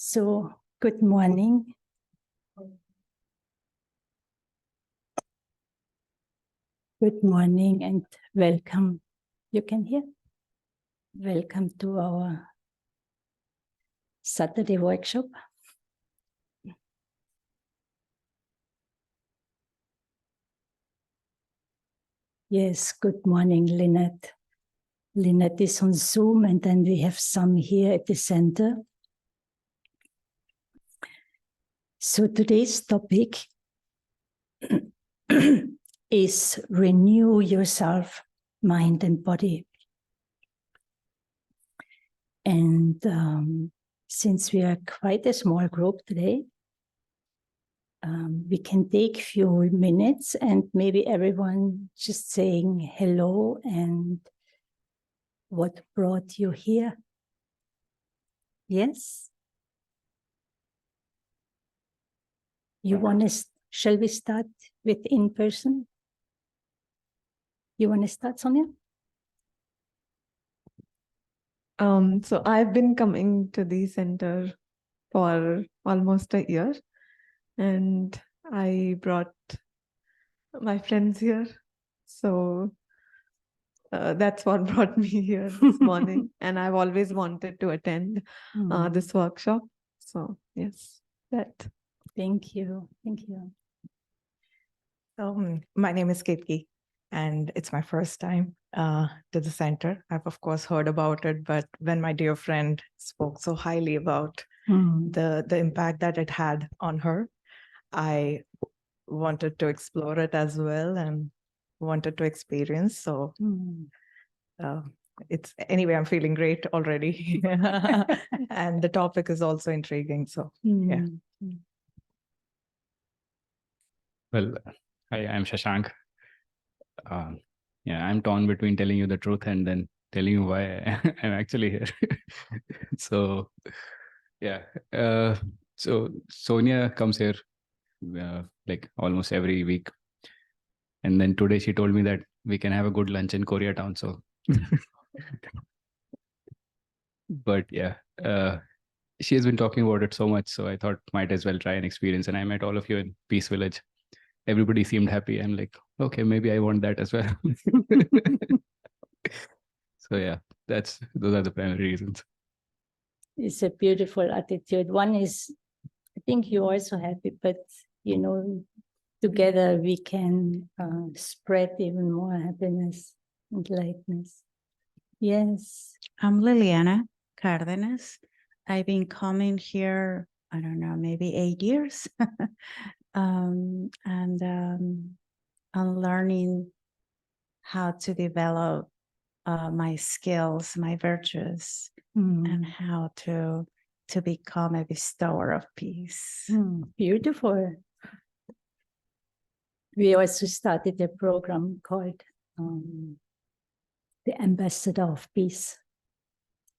So, good morning. Good morning and welcome. You can hear? Welcome to our Saturday workshop. Yes, good morning, Lynette. Lynette is on Zoom, and then we have some here at the center. So today's topic is renew yourself, mind and body. And since we are quite a small group today, we can take a few minutes and maybe everyone just saying hello and what brought you here. Yes? You want to, shall we start with in person? You want to start, Sonia? So I've been coming to the center for almost a year, and I brought my friends here. So that's what brought me here this morning. And I've always wanted to attend this workshop. So yes, that. Thank you. Thank you. My name is Ketki, and it's my first time to the center. I've, of course, heard about it, but when my dear friend spoke so highly about the impact that it had on her, I wanted to explore it as well and wanted to experience. So anyway, I'm feeling great already. And the topic is also intriguing. So, yeah. Well, hi, I'm Shashank. Yeah, I'm torn between telling you the truth and then telling you why I'm actually here. So, yeah. So Sonia comes here like almost every week. And then today she told me that we can have a good lunch in Koreatown. So, but yeah, she has been talking about it so much. So I thought might as well try an experience. And I met all of you in Peace Village. Everybody seemed happy. I'm like, okay, maybe I want that as well. So yeah, those are the primary reasons. It's a beautiful attitude. One is, I think you're also happy, but together we can spread even more happiness and lightness. Yes. I'm Liliana Cardenas. I've been coming here, I don't know, maybe 8 years. I'm learning how to develop my skills, my virtues, and how to become a bestower of peace. Beautiful. We also started a program called the Ambassador of Peace.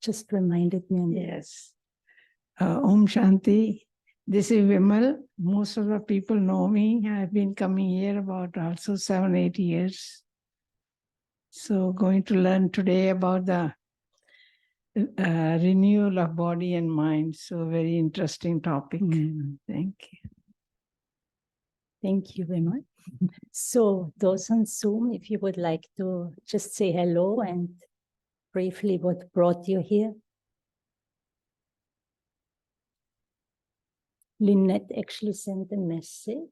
Just reminded me on that. Yes. Om Shanti. This is Vimal. Most of the people know me. I've been coming here about also 7-8 years. So going to learn today about the renewal of body and mind. So very interesting topic. Thank you. Thank you very much. So those on Zoom, if you would like to just say hello and briefly what brought you here. Lynette actually sent a message.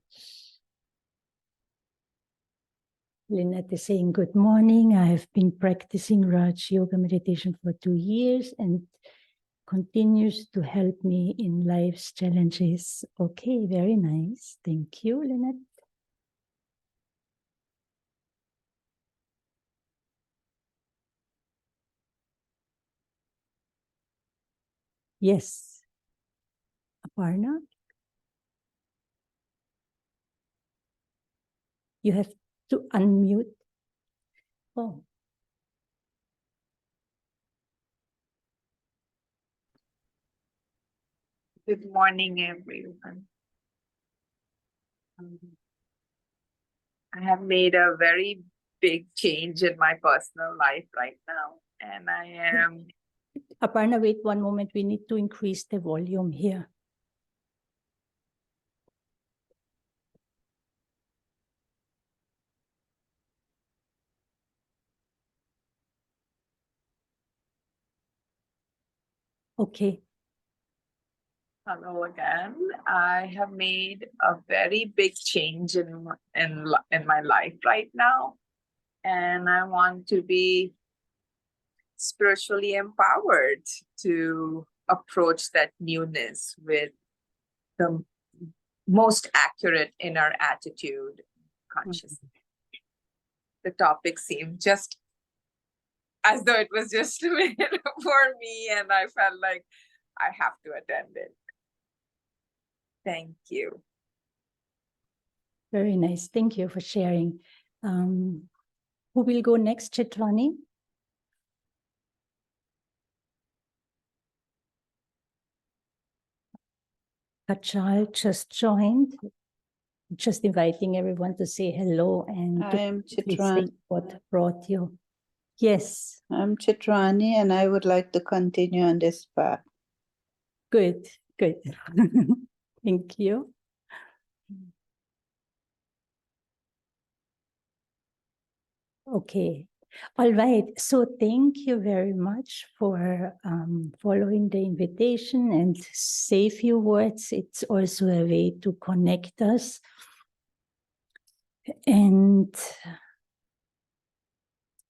Lynette is saying, good morning. I have been practicing Raj Yoga meditation for 2 years and continues to help me in life's challenges. Okay, very nice. Thank you, Lynette. Yes. Aparna? You have to unmute. Oh. Good morning, everyone. I have made a very big change in my personal life right now, and I am Aparna, wait one moment. We need to increase the volume here. Okay. Hello again. I have made a very big change in my life right now, and I want to be spiritually empowered to approach that newness with the most accurate inner attitude, consciousness. The topic seemed just as though it was just made for me, and I felt like I have to attend it. Thank you. Very nice. Thank you for sharing. Who will go next, Chitrani? Kachal just joined. Just inviting everyone to say hello and I am please say Chitran. what brought you. Yes, I'm Chitrani, and I would like to continue on this path. good, good. Thank you. Okay. All right. So thank you very much for following the invitation and say a few words. It's also a way to connect us. And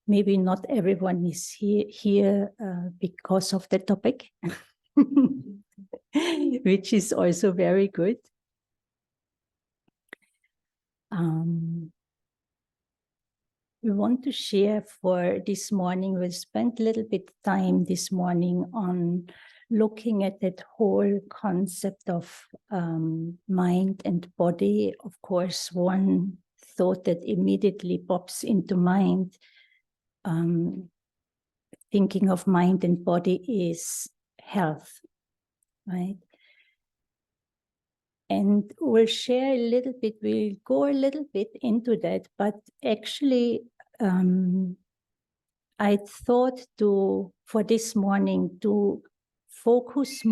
maybe not everyone is here because of the topic, which is also very good. We want to share for this morning. We'll spend a little bit time this morning on looking at that whole concept of mind and body. Of course, one thought that immediately pops into mind, thinking of mind and body, is health, right? And we'll share a little bit, we'll go a little bit into that, but actually I thought for this morning to focus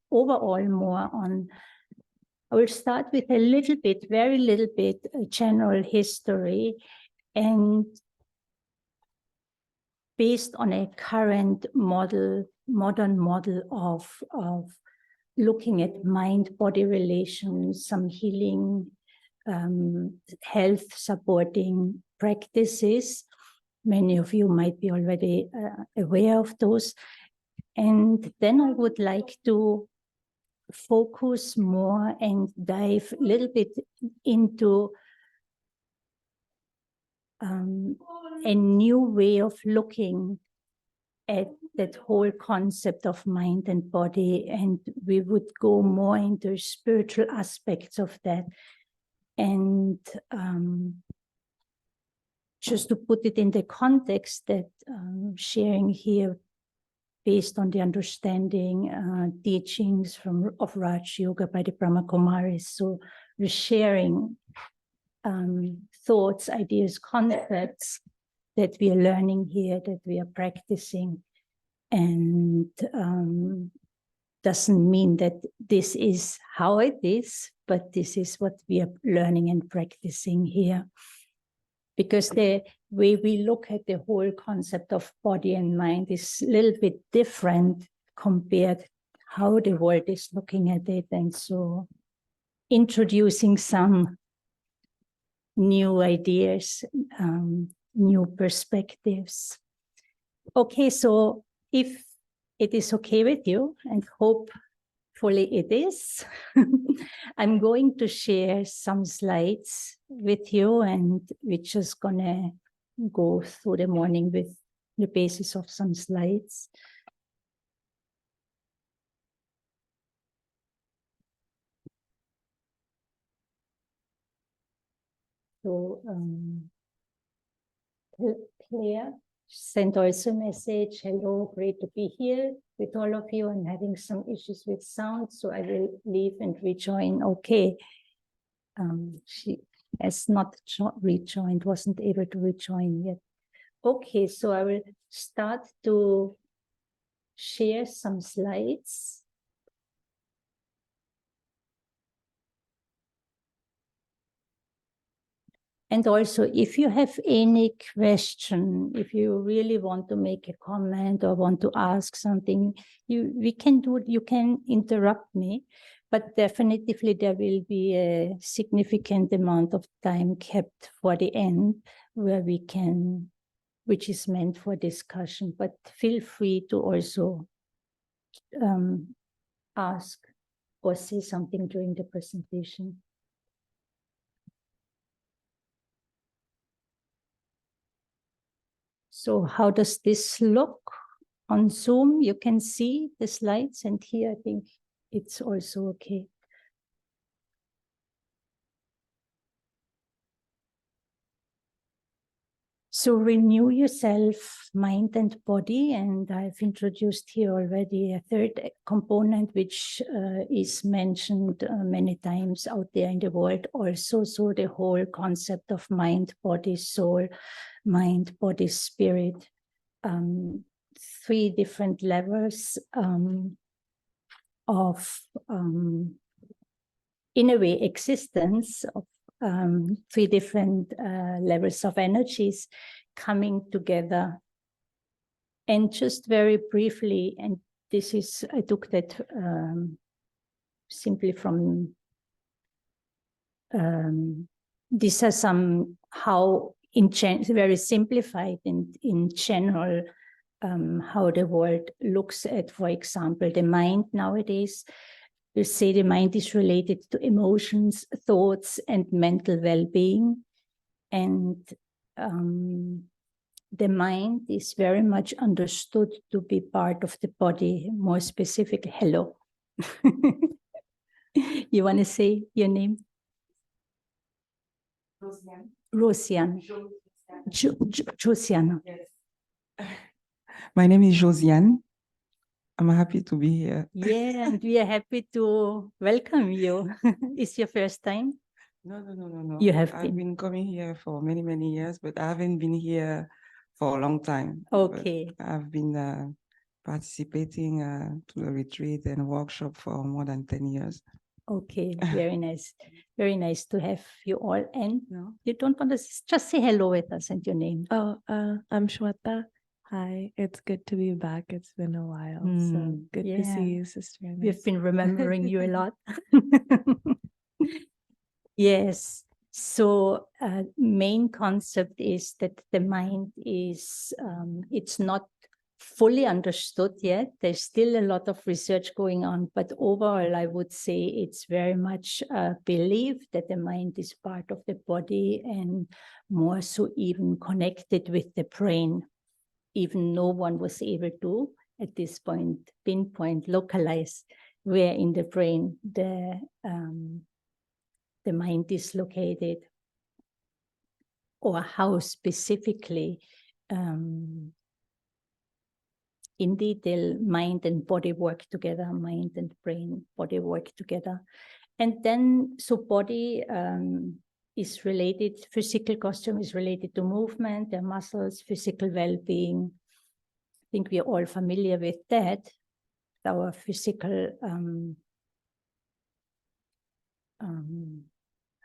overall more on, I will start with a little bit, very little bit, general history, and based on a current modern model of looking at mind-body relations, some healing, health supporting practices. Many of you might be already aware of those. And then I would like to focus more and dive a little bit into a new way of looking at that whole concept of mind and body, and we would go more into spiritual aspects of that. And just to put it in the context that sharing here based on the understanding teachings of Raj Yoga by the Brahma Kumaris. So we're sharing thoughts, ideas, concepts that we are learning here, that we are practicing. And doesn't mean that this is how it is, but this is what we are learning and practicing here. Because the way we look at the whole concept of body and mind is a little bit different compared how the world is looking at it. And so introducing some new ideas, new perspectives. Okay, so if it is okay with you, and hopefully it is, I'm going to share some slides with you, and we're just gonna go through the morning with the basis of some slides. So Claire sent also a message, hello, great to be here with all of you. I'm having some issues with sound, so I will leave and rejoin. Okay. She has not rejoined, wasn't able to rejoin yet. Okay, so I will start to share some slides. And also, if you have any question, if you really want to make a comment or want to ask something, you can interrupt me, but definitively there will be a significant amount of time kept for the end where we can, which is meant for discussion, but feel free to also ask or say something during the presentation. So how does this look on Zoom? You can see the slides, and here I think it's also okay. So renew yourself, mind and body, and I've introduced here already a third component which is mentioned many times out there in the world also. So the whole concept of mind, body, soul, mind, body, spirit, 3 different levels of, in a way, existence of 3 different levels of energies coming together. And just very briefly, and this is, I took that simply from, these are some, how in very simplified and in general, how the world looks at, for example, the mind nowadays. You say the mind is related to emotions, thoughts, and mental well-being. And the mind is very much understood to be part of the body, more specifically. Hello. You want to say your name? Rosiane. Josiane. Yes. My name is Josiane. I'm happy to be here. Yeah, and we are happy to welcome you. It's your first time? No. You have I've been coming here for many, many years, but I haven't been here for a long time. Okay. But I've been participating to the retreat and workshop for more than 10 years. Okay, very nice. Very nice to have you all. And you don't want to just say hello with us and your name. Oh, I'm Shweta. Hi, it's good to be back. It's been a while. So good to see you, Sister Ines. We've been remembering you a lot. Yes. So main concept is that the mind is, it's not fully understood yet. There's still a lot of research going on, but overall, I would say it's very much believed that the mind is part of the body and more so even connected with the brain. Even no one was able to, at this point, pinpoint, localize where in the brain the mind is located, or how specifically in detail mind and body work together, mind and brain, body work together. And then, so body is related, physical costume is related to movement, the muscles, physical well-being. I think we are all familiar with that. Our physical,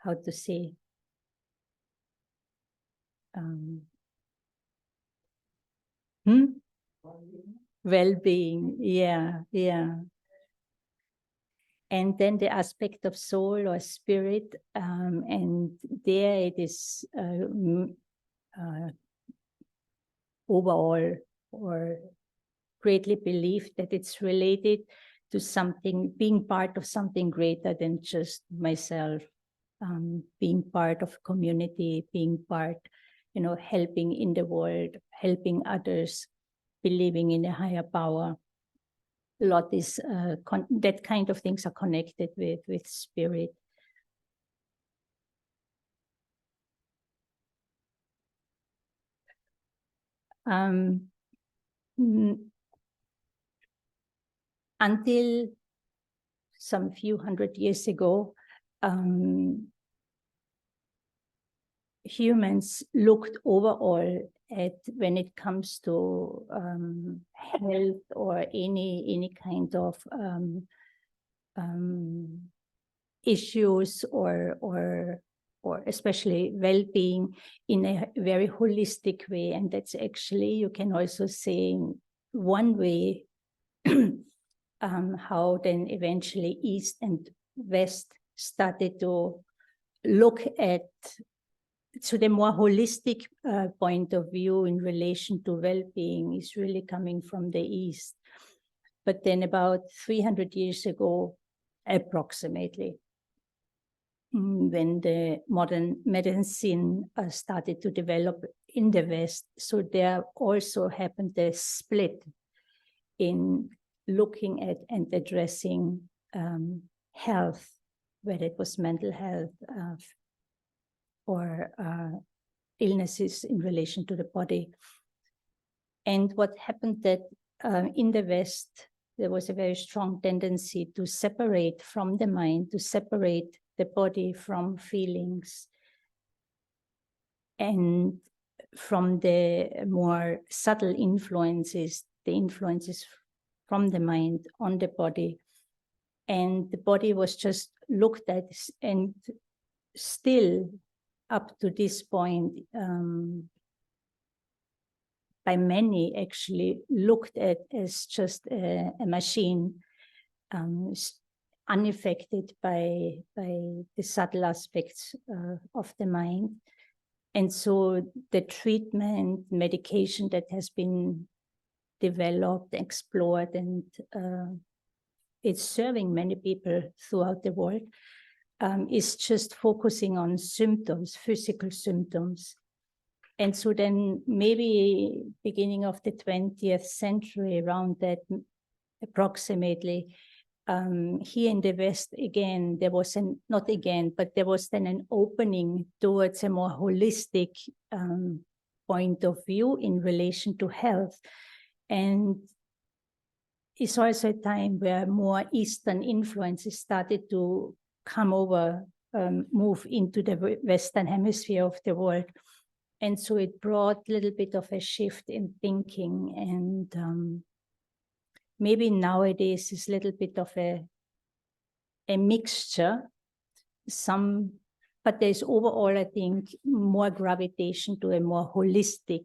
how to say, well-being, yeah. And then the aspect of soul or spirit, and there it is overall or greatly believed that it's related to something, being part of something greater than just myself, being part of community, being part, helping in the world, helping others, believing in a higher power. A lot is that kind of things are connected with spirit. Until some few hundred years ago, humans looked overall at when it comes to health or any kind of issues or especially well-being in a very holistic way. And that's actually, you can also say one way how then eventually East and West started to look at, so the more holistic point of view in relation to well-being is really coming from the East. But then about 300 years ago, approximately, when the modern medicine started to develop in the West, so there also happened a split in looking at and addressing health, whether it was mental health or illnesses in relation to the body. And what happened that in the West, there was a very strong tendency to separate from the mind, to separate the body from feelings, and from the more subtle influences, the influences from the mind on the body. And the body was just looked at, and still up to this point, by many actually looked at as just a machine, unaffected by the subtle aspects of the mind. And so the treatment, medication that has been developed, explored, and it's serving many people throughout the world, is just focusing on symptoms, physical symptoms. And so then maybe beginning of the 20th century, around that approximately, here in the West, again, there was there was then an opening towards a more holistic point of view in relation to health. And it's also a time where more Eastern influences started to come over, move into the Western hemisphere of the world. And so it brought a little bit of a shift in thinking, and maybe nowadays is a little bit of a mixture. But there's overall, I think, more gravitation to a more holistic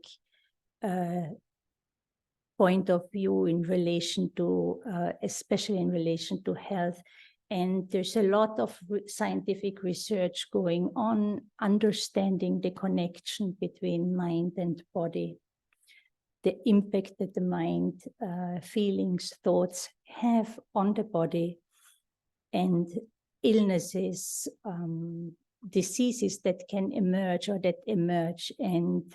point of view in relation to, especially in relation to health. And there's a lot of scientific research going on, understanding the connection between mind and body, the impact that the mind, feelings, thoughts have on the body, and illnesses, diseases that can emerge or that emerge, and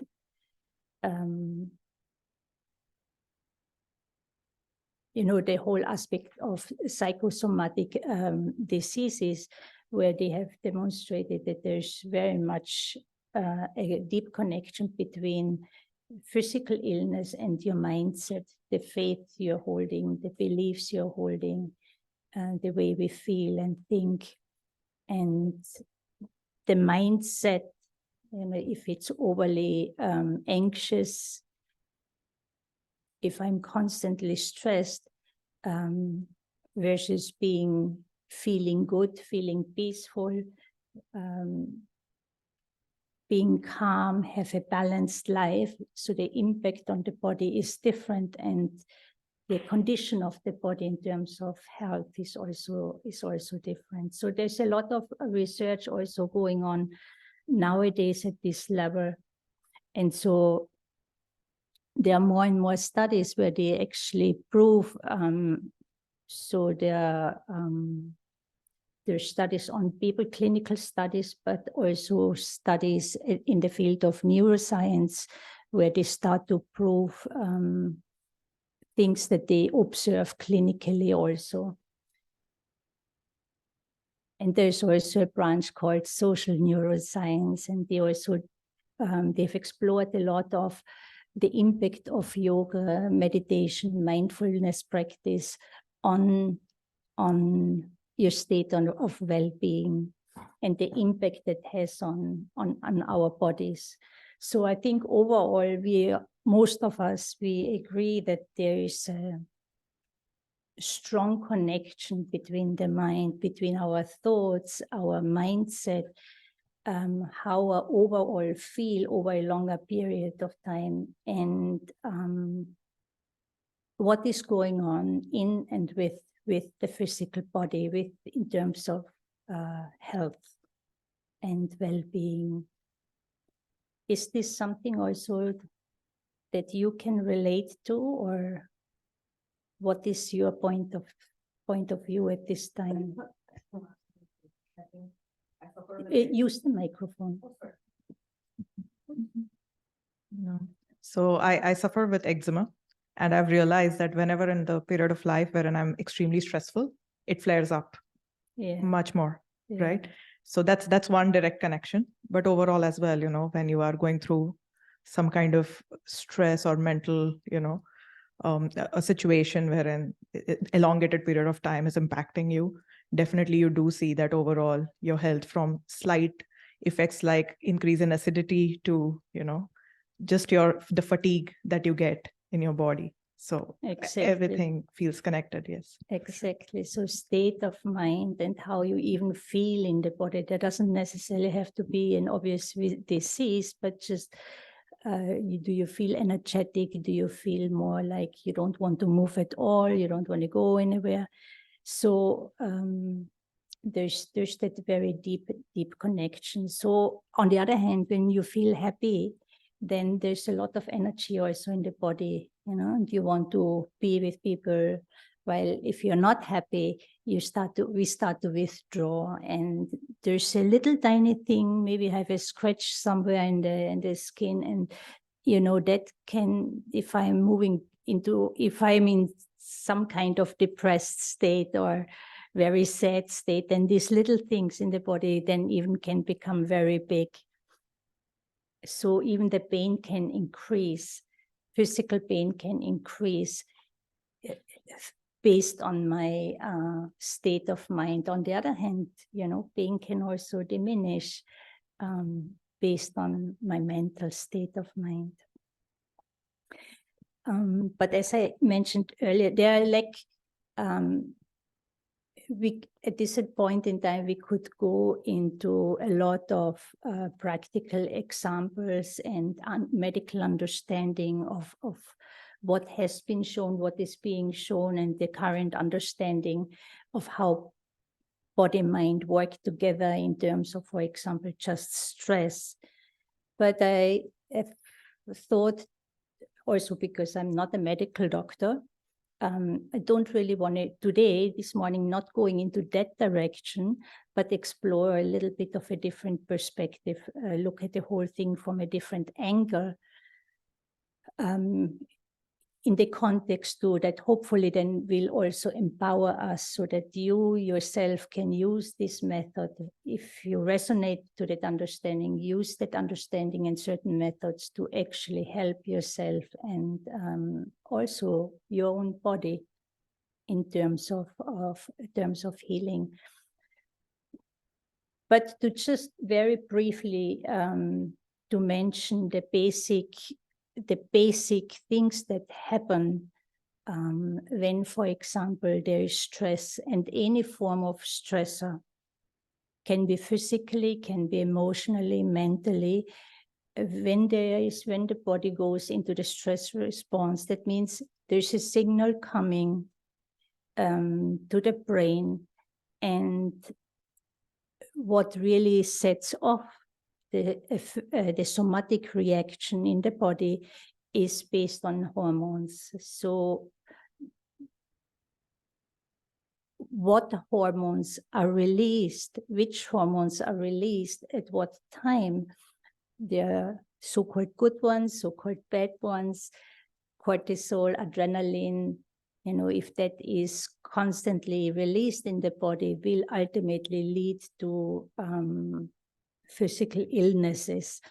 the whole aspect of psychosomatic diseases, where they have demonstrated that there's very much a deep connection between physical illness and your mindset, the faith you're holding, the beliefs you're holding, the way we feel and think. And the mindset, if it's overly anxious, if I'm constantly stressed, versus feeling good, feeling peaceful, being calm, have a balanced life. So the impact on the body is different, and the condition of the body in terms of health is also different. So there's a lot of research also going on nowadays at this level. And so there are more and more studies where they actually prove, so there are studies on people, clinical studies, but also studies in the field of neuroscience, where they start to prove things that they observe clinically also. And there's also a branch called social neuroscience, and they also, they've explored a lot of the impact of yoga, meditation, mindfulness practice on your state of well-being, and the impact that has on our bodies. So I think overall, most of us, we agree that there is a strong connection between the mind, between our thoughts, our mindset, how we overall feel over a longer period of time, and what is going on in and with the physical body, in terms of health and well-being. Is this something also that you can relate to, or what is your point of view at this time? Use the microphone. No. So I suffer with eczema, and I've realized that whenever in the period of life wherein I'm extremely stressful, it flares up much more, right? So that's one direct connection. But overall as well, when you are going through some kind of stress or mental, a situation wherein elongated period of time is impacting you, definitely you do see that overall your health, from slight effects like increase in acidity to, just the fatigue that you get in your body. So everything feels connected. Yes. Exactly. So state of mind and how you even feel in the body, that doesn't necessarily have to be an obvious disease, but just do you feel energetic? Do you feel more like you don't want to move at all? You don't want to go anywhere? So there's that very deep connection. So on the other hand, when you feel happy, then there's a lot of energy also in the body, and you want to be with people. While if you're not happy, we start to withdraw, and there's a little tiny thing, maybe have a scratch somewhere in the skin, and that can, if I'm in some kind of depressed state or very sad state, then these little things in the body then even can become very big. So even the pain can increase, physical pain can increase based on my state of mind. On the other hand, pain can also diminish based on my mental state of mind. But as I mentioned earlier, there are at this point in time, we could go into a lot of practical examples and medical understanding of what has been shown, what is being shown, and the current understanding of how body and mind work together in terms of, for example, just stress. But I have thought, also because I'm not a medical doctor, I don't really want to today, this morning, not going into that direction, but explore a little bit of a different perspective, look at the whole thing from a different angle, in the context too, that hopefully then will also empower us so that you yourself can use this method. If you resonate to that understanding, use that understanding and certain methods to actually help yourself and also your own body in terms of healing. But to just very briefly to mention the basic things that happen when, for example, there is stress, and any form of stressor can be physically, can be emotionally, mentally. When the body goes into the stress response, that means there's a signal coming to the brain, and what really sets off the somatic reaction in the body is based on hormones. So what hormones are released, which hormones are released at what time, there are so-called good ones, so-called bad ones, cortisol, adrenaline, if that is constantly released in the body, will ultimately lead to physical illnesses.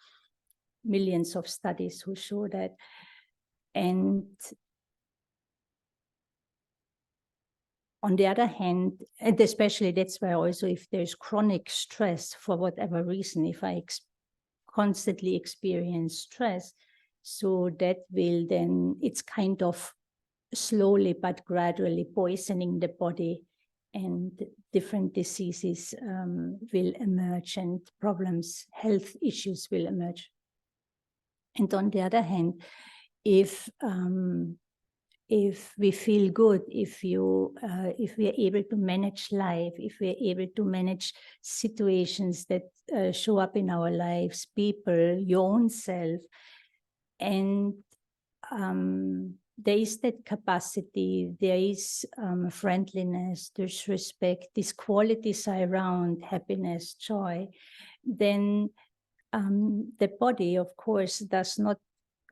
Millions of studies who show that. And on the other hand, and especially that's why also if there's chronic stress for whatever reason, if I constantly experience stress. So that will then, it's kind of slowly but gradually poisoning the body, and different diseases will emerge, and problems, health issues will emerge. And on the other hand, if we feel good, if we are able to manage life, if we are able to manage situations that show up in our lives, people, your own self, and there is that capacity, there is friendliness, there's respect, these qualities are around happiness, joy, then the body, of course, does not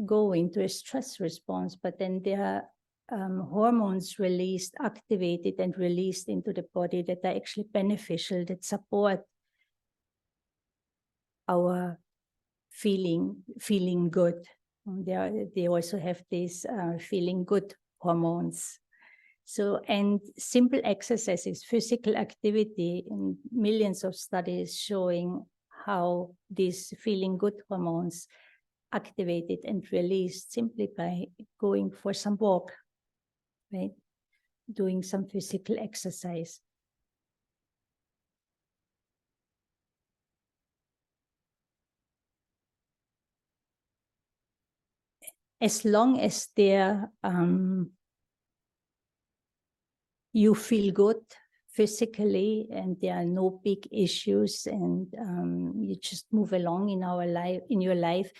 go into a stress response, but then there are hormones released, activated and released into the body that are actually beneficial, that support our feeling good. They also have these feeling good hormones. So, and simple exercises, physical activity, and millions of studies showing how these feeling good hormones activated and released simply by going for some walk, right? Doing some physical exercise. As long as there you feel good physically and there are no big issues, and you just move along in your life,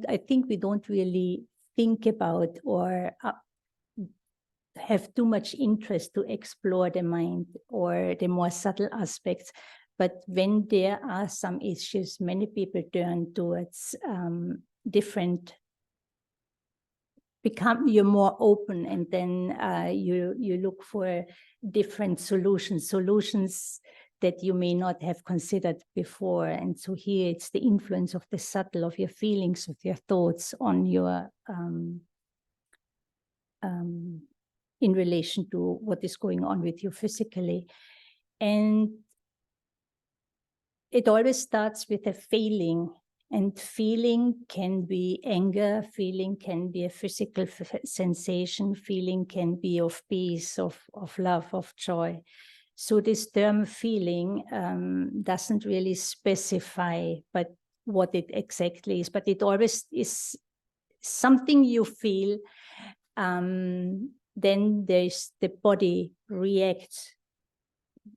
I think we don't really think about or have too much interest to explore the mind or the more subtle aspects. But when there are some issues, many people turn towards different, you're more open, and then you look for different solutions that you may not have considered before. And so here it's the influence of the subtle, of your feelings, of your thoughts on your in relation to what is going on with you physically. And it always starts with a feeling, and feeling can be anger, feeling can be a physical sensation, feeling can be of peace, of love, of joy. So this term feeling doesn't really specify but what it exactly is, but it always is something you feel. Then there's the body reacts.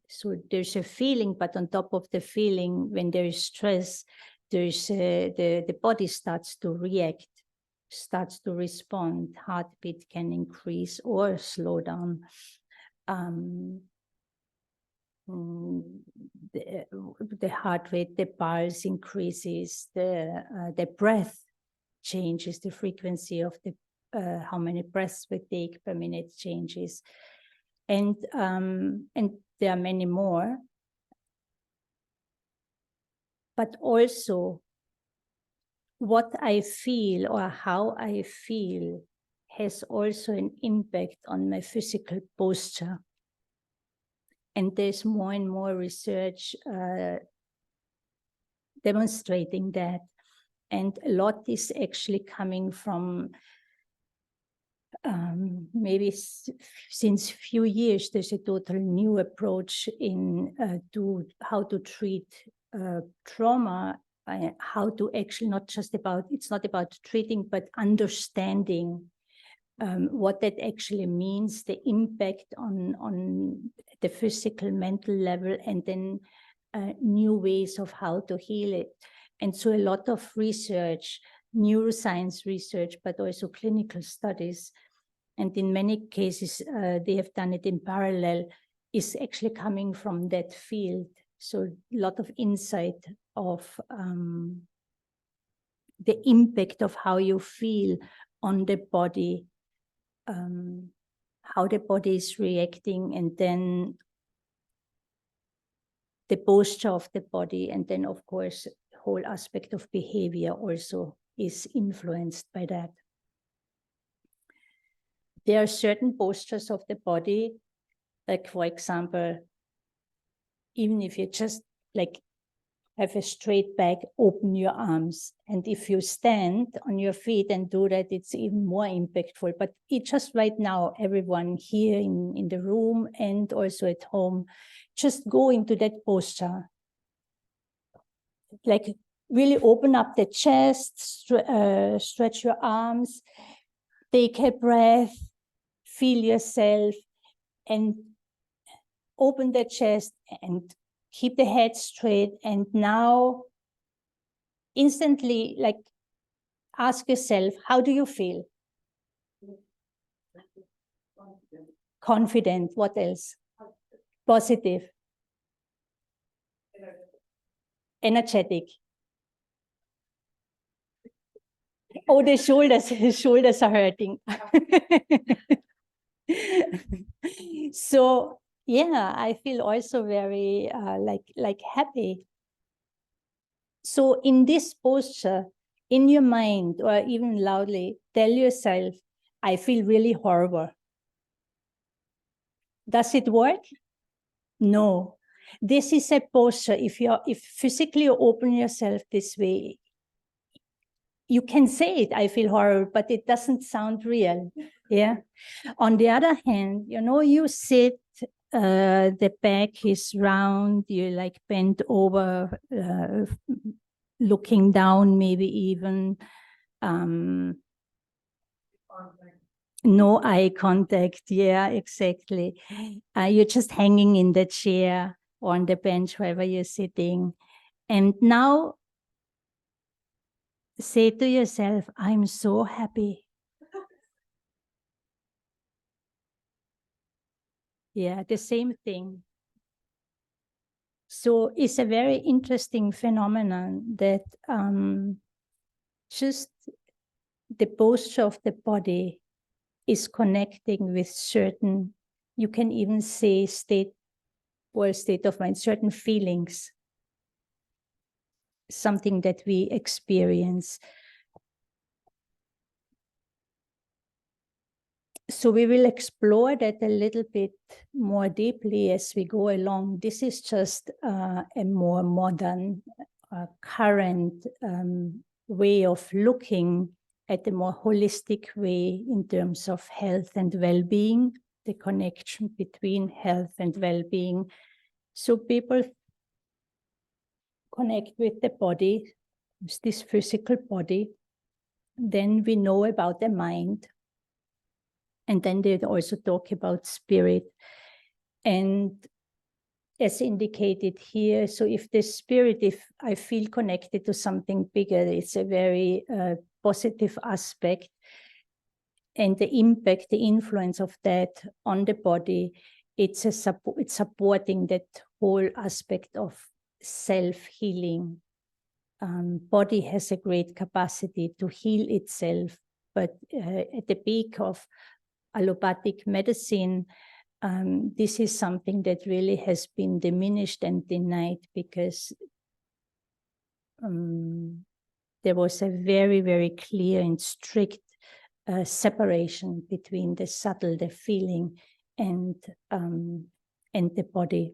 So there's a feeling, but on top of the feeling, when there is stress, there's the body starts to react, starts to respond. Heartbeat can increase or slow down. The heart rate, the pulse increases, the breath changes, the frequency of the how many breaths we take per minute changes, and there are many more. But also, what I feel or how I feel has also an impact on my physical posture. And there's more and more research demonstrating that. And a lot is actually coming from maybe since few years, there's a total new approach in to how to treat trauma, how to actually it's not about treating, but understanding what that actually means, the impact on the physical, mental level, and then new ways of how to heal it. And so a lot of research, neuroscience research, but also clinical studies, and in many cases, they have done it in parallel, is actually coming from that field. So a lot of insight of the impact of how you feel on the body, how the body is reacting, and then the posture of the body, and then of course, the whole aspect of behavior also is influenced by that. There are certain postures of the body, like for example, even if you just like have a straight back, open your arms. And if you stand on your feet and do that, it's even more impactful. But it just right now, everyone here in the room and also at home, just go into that posture. Like really open up the chest, stretch your arms, take a breath, feel yourself, and open the chest and keep the head straight. And now instantly, like, ask yourself, how do you feel? Confident. What else? Positive. Energetic. Oh, the shoulders are hurting. So yeah, I feel also very like happy. So in this posture, in your mind or even loudly, tell yourself, I feel really horrible. Does it work? No. This is a posture. If physically you open yourself this way, you can say it, I feel horrible, but it doesn't sound real. Yeah. On the other hand, you sit, the back is round, you like bent over, looking down, maybe even. No eye contact. Yeah, exactly. You're just hanging in the chair or on the bench, wherever you're sitting. And now say to yourself, I'm so happy. Yeah, the same thing. So it's a very interesting phenomenon that just the posture of the body is connecting with certain, you can even say state of mind, certain feelings, something that we experience. So we will explore that a little bit more deeply as we go along. This is just a more modern, current way of looking at a more holistic way in terms of health and well-being, the connection between health and well-being. So people connect with the body, this physical body. Then we know about the mind. And then they also talk about spirit. And as indicated here, so if the spirit, if I feel connected to something bigger, it's a very positive aspect. And the impact, the influence of that on the body, it's supporting that whole aspect of self-healing. Body has a great capacity to heal itself, but at the peak of allopathic medicine, this is something that really has been diminished and denied because there was a very, very clear and strict separation between the subtle, the feeling, and the body.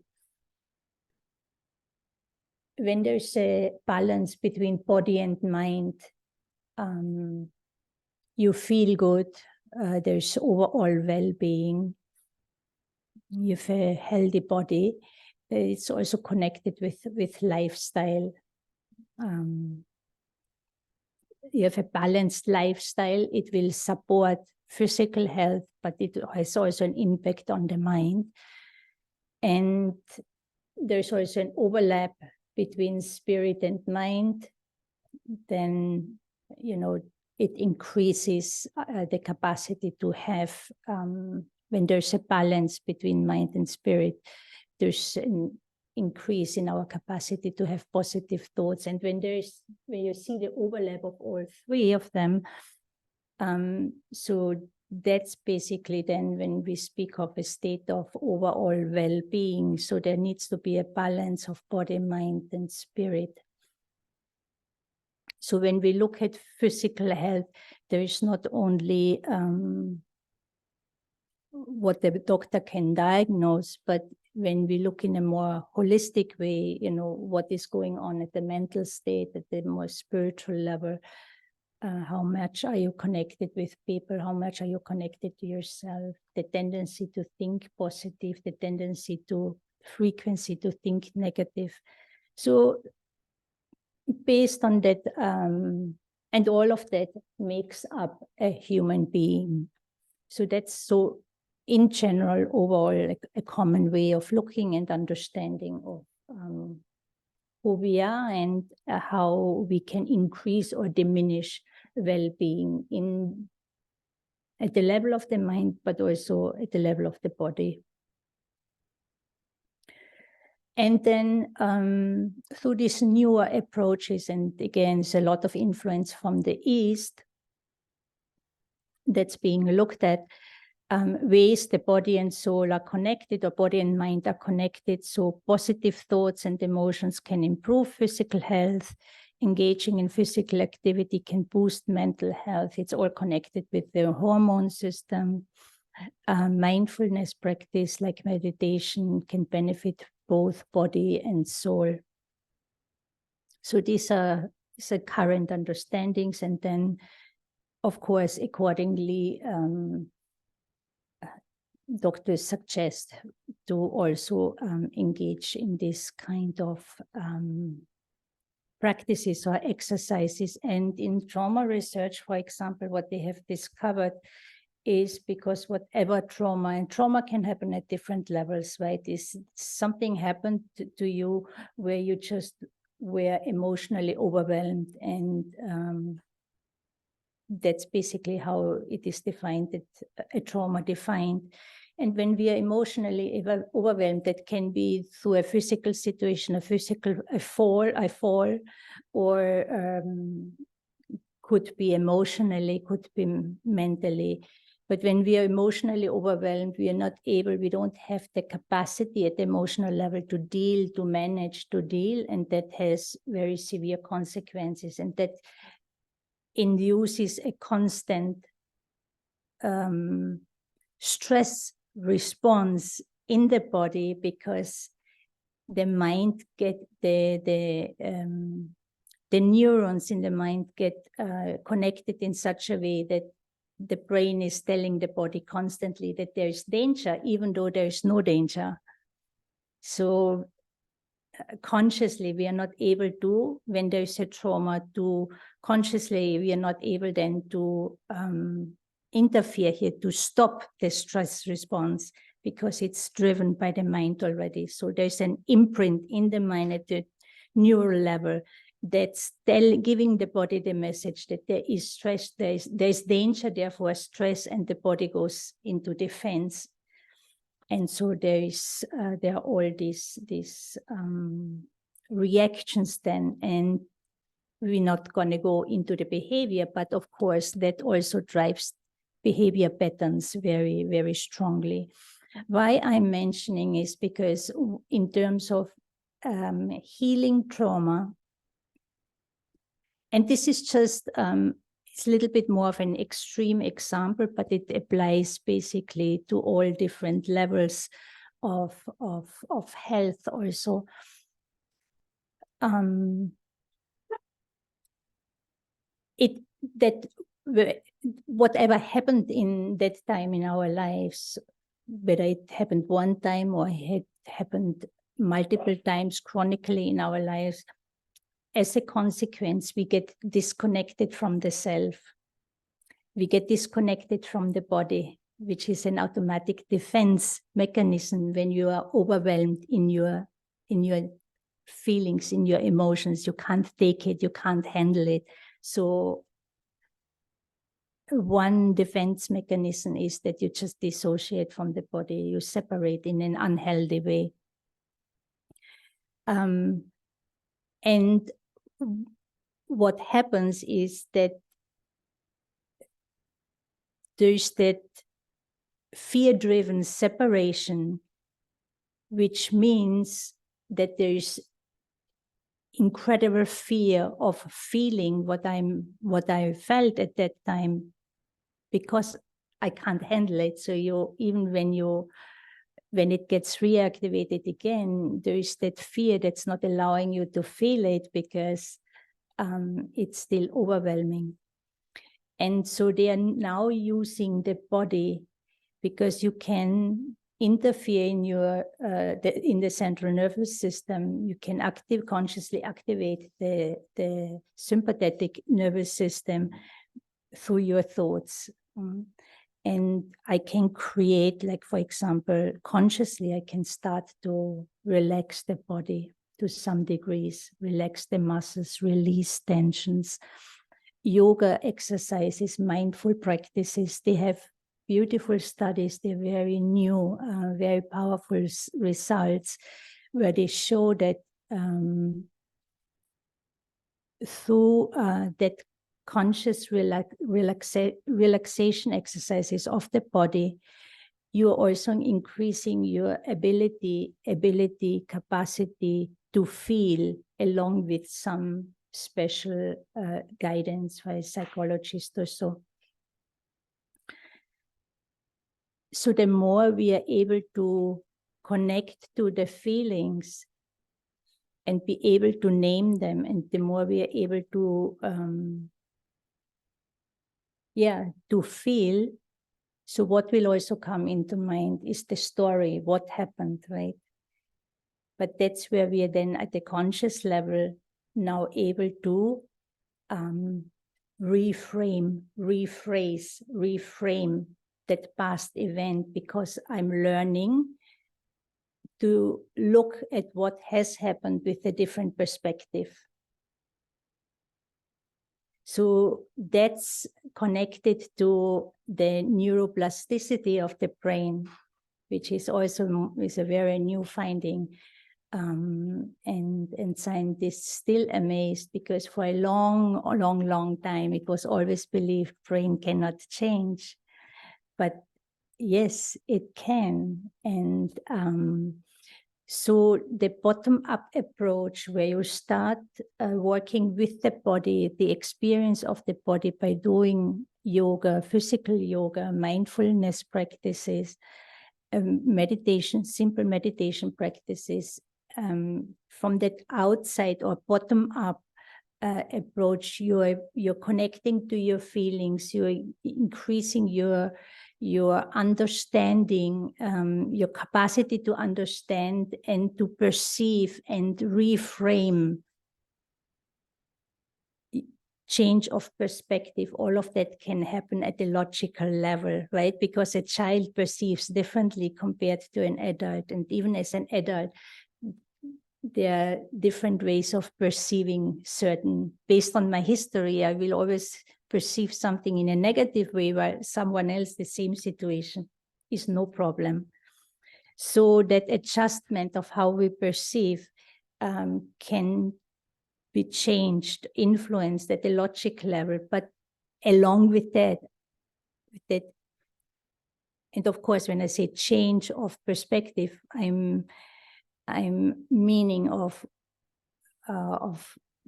When there's a balance between body and mind, you feel good. There's overall well-being. You have a healthy body. It's also connected with lifestyle. You have a balanced lifestyle. It will support physical health, but it has also an impact on the mind. And there's also an overlap between spirit and mind. Then, it increases the capacity to have, when there's a balance between mind and spirit, there's an increase in our capacity to have positive thoughts. And when you see the overlap of all three of them, so that's basically then when we speak of a state of overall well-being. So there needs to be a balance of body, mind, and spirit. So when we look at physical health, there is not only what the doctor can diagnose, but when we look in a more holistic way, what is going on at the mental state, at the more spiritual level, how much are you connected with people? How much are you connected to yourself? The tendency to think positive, the tendency to frequency to think negative. So based on that, and all of that makes up a human being. So that's so in general, overall, a common way of looking and understanding of who we are and how we can increase or diminish well-being at the level of the mind, but also at the level of the body. And then through these newer approaches, and again, there's a lot of influence from the East that's being looked at, ways the body and soul are connected, or body and mind are connected. So positive thoughts and emotions can improve physical health. Engaging in physical activity can boost mental health. It's all connected with the hormone system. Mindfulness practice like meditation can benefit both body and soul. So these are current understandings. And then, of course, accordingly, doctors suggest to also engage in this kind of practices or exercises. And in trauma research, for example, what they have discovered is because whatever trauma, and trauma can happen at different levels, right? Is something happened to you where you just were emotionally overwhelmed, and that's basically how it is defined, a trauma defined. And when we are emotionally overwhelmed, that can be through a physical situation, a fall, or could be emotionally, could be mentally. But when we are emotionally overwhelmed, we don't have the capacity at the emotional level to manage to deal, and that has very severe consequences, and that induces a constant stress response in the body, because the mind the neurons in the mind get connected in such a way that the brain is telling the body constantly that there is danger, even though there is no danger. So consciously, we are not able to, when there is a trauma, consciously we are not able then to interfere here, to stop the stress response, because it's driven by the mind already. So there's an imprint in the mind at the neural level that's giving the body the message that there is stress, there's danger, therefore stress, and the body goes into defense. And so there are all these reactions then, and we're not going to go into the behavior, but of course that also drives behavior patterns very, very strongly. Why I'm mentioning is because in terms of healing trauma, and this is just, it's a little bit more of an extreme example, but it applies basically to all different levels of health also. Whatever happened in that time in our lives, whether it happened one time or it happened multiple times chronically in our lives, as a consequence, we get disconnected from the self. We get disconnected from the body, which is an automatic defense mechanism when you are overwhelmed in your feelings, in your emotions. You can't take it, you can't handle it. So one defense mechanism is that you just dissociate from the body, you separate in an unhealthy way. And what happens is that there's that fear-driven separation, which means that there's incredible fear of feeling what I felt at that time, because I can't handle it. So even when you when it gets reactivated again, there is that fear that's not allowing you to feel it because it's still overwhelming. And so they are now using the body because you can interfere in your in the central nervous system. You can consciously activate the sympathetic nervous system through your thoughts. And I can create, like, for example, consciously, I can start to relax the body to some degrees, relax the muscles, release tensions. Yoga exercises, mindful practices, they have beautiful studies. They're very new, very powerful results where they show that through that conscious relaxation exercises of the body, you are also increasing your capacity to feel, along with some special guidance by a psychologist or so. So the more we are able to connect to the feelings and be able to name them, and the more we are able to feel. So what will also come into mind is the story, what happened, right? But that's where we are then at the conscious level now able to reframe, rephrase, reframe that past event, because I'm learning to look at what has happened with a different perspective. So that's connected to the neuroplasticity of the brain, which is also a very new finding. And scientists still amazed, because for a long time, it was always believed brain cannot change. But yes, it can. And so the bottom-up approach, where you start working with the body, the experience of the body by doing yoga, physical yoga, mindfulness practices, meditation, simple meditation practices, from that outside or bottom-up approach, you're connecting to your feelings, you're increasing your understanding, your capacity to understand and to perceive and reframe. Change of perspective, all of that can happen at the logical level, right? Because a child perceives differently compared to an adult. And even as an adult, there are different ways of perceiving certain. Based on my history, I will always perceive something in a negative way, while someone else, the same situation, is no problem. So that adjustment of how we perceive can be changed, influenced at the logic level, but along with that, and of course, when I say change of perspective, I'm meaning of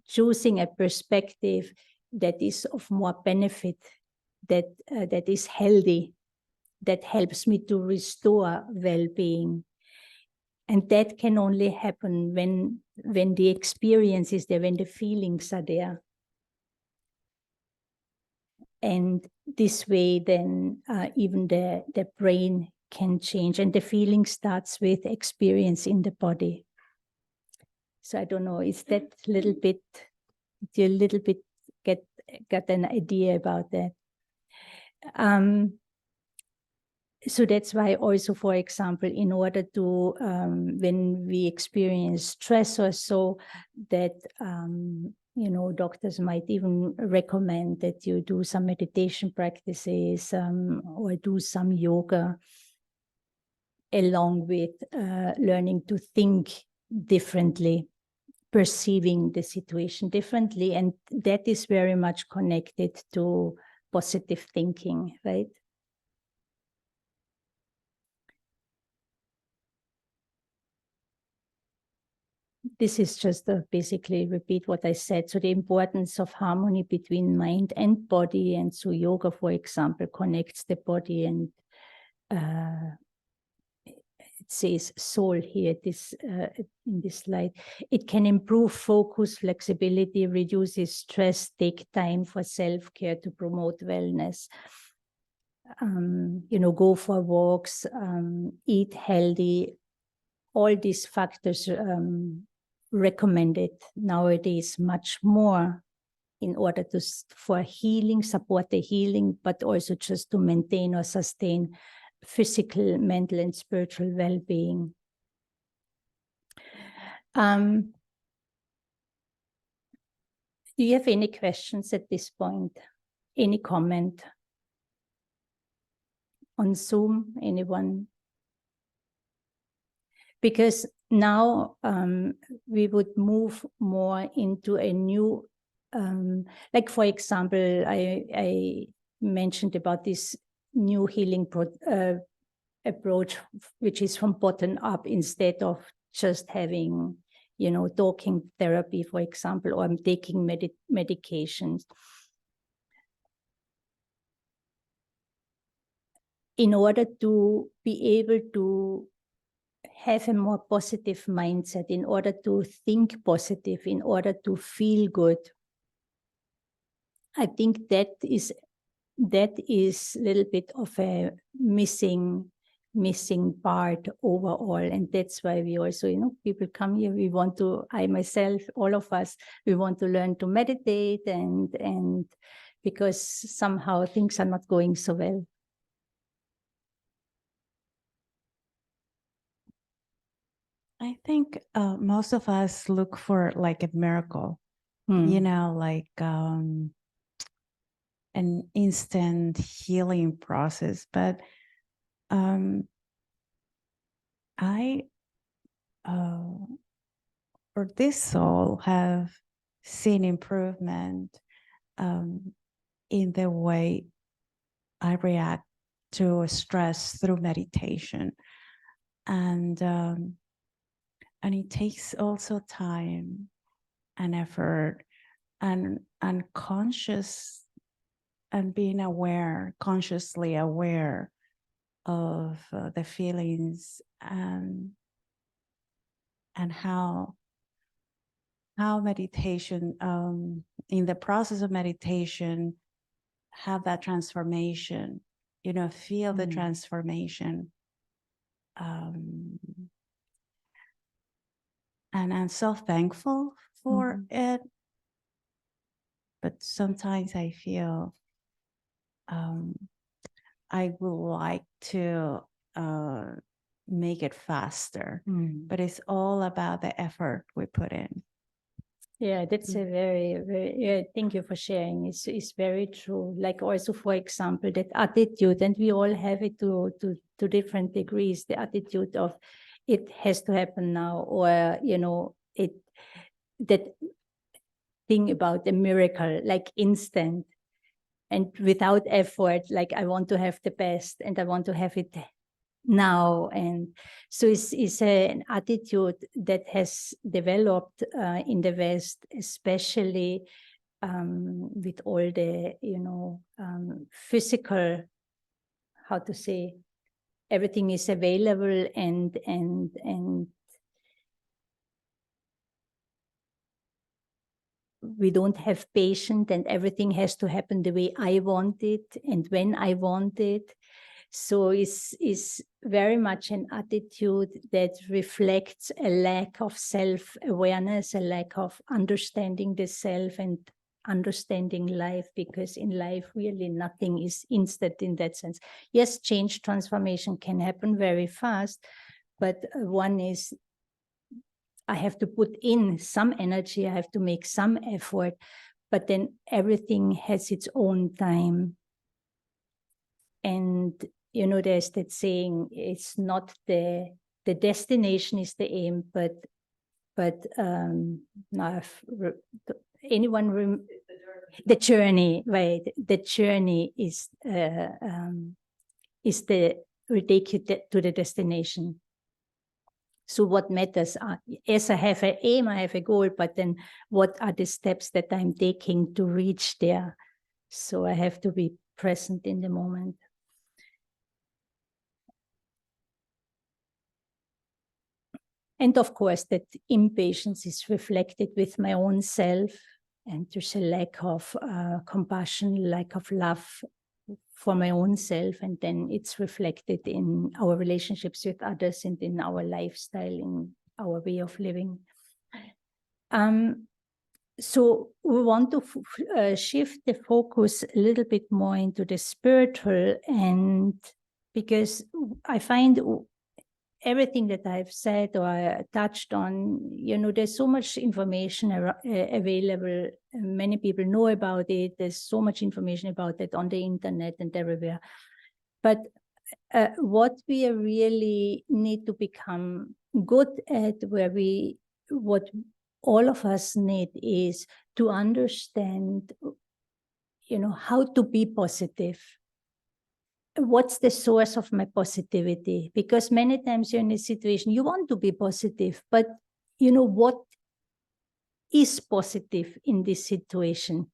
choosing a perspective that is of more benefit, that is healthy, that helps me to restore well-being. And that can only happen when the experience is there, when the feelings are there. And this way, then even the brain can change, and the feeling starts with experience in the body. So I don't know, is that do you a little bit get an idea about that? So that's why also, for example, in order to, when we experience stress or so, that, doctors might even recommend that you do some meditation practices or do some yoga, along with learning to think differently, perceiving the situation differently. And that is very much connected to positive thinking, right? This is just to basically repeat what I said. So the importance of harmony between mind and body. And so yoga, for example, connects the body and says soul here, this in this slide. It can improve focus, flexibility, reduces stress, take time for self-care to promote wellness. Go for walks, eat healthy. All these factors recommended nowadays much more in order for healing, support the healing, but also just to maintain or sustain physical, mental, and spiritual well-being. Do you have any questions at this point? Any comment? On Zoom, anyone? Because now we would move more into a new, like for example, I mentioned about this new healing approach, which is from bottom up instead of just having, talking therapy, for example, or taking medications. In order to be able to have a more positive mindset, in order to think positive, in order to feel good, I think that is a little bit of a missing part overall. And that's why we also, people come here, we want to, I myself, all of us, we want to learn to meditate and because somehow things are not going so well. I think most of us look for like a miracle, like an instant healing process. But I, or this soul, have seen improvement in the way I react to stress through meditation. And it takes also time and effort and conscious and being aware, consciously aware of the feelings and how meditation, in the process of meditation, have that transformation, feel the transformation. And I'm so thankful for it. But sometimes I feel I would like to make it faster. But it's all about the effort we put in. Yeah, that's a very, very, thank you for sharing. It's very true. Like also, for example, that attitude, and we all have it to different degrees, the attitude of it has to happen now, or, that thing about a miracle, like instant and without effort, like I want to have the best and I want to have it now. And so it's an attitude that has developed in the West, especially with all the, physical, how to say, everything is available and we don't have patience and everything has to happen the way I want it and when I want it. So it's very much an attitude that reflects a lack of self-awareness, a lack of understanding the self and understanding life, because in life really nothing is instant in that sense. Yes, change, transformation can happen very fast, but one is I have to put in some energy, I have to make some effort, but then everything has its own time. And, there's that saying, it's not the destination is the aim, but now anyone, the journey, right? The journey is the will take you to the destination. So what matters are, yes, I have an aim, I have a goal, but then what are the steps that I'm taking to reach there? So I have to be present in the moment. And of course, that impatience is reflected with my own self, and there's a lack of compassion, lack of love for my own self, and then it's reflected in our relationships with others and in our lifestyle, in our way of living. So we want to shift the focus a little bit more into the spiritual, and because I find everything that I've said or touched on, there's so much information available. Many people know about it. There's so much information about it on the internet and everywhere. But what we really need to become good at, what all of us need, is to understand, how to be positive. What's the source of my positivity? Because many times you're in a situation, you want to be positive, but what is positive in this situation?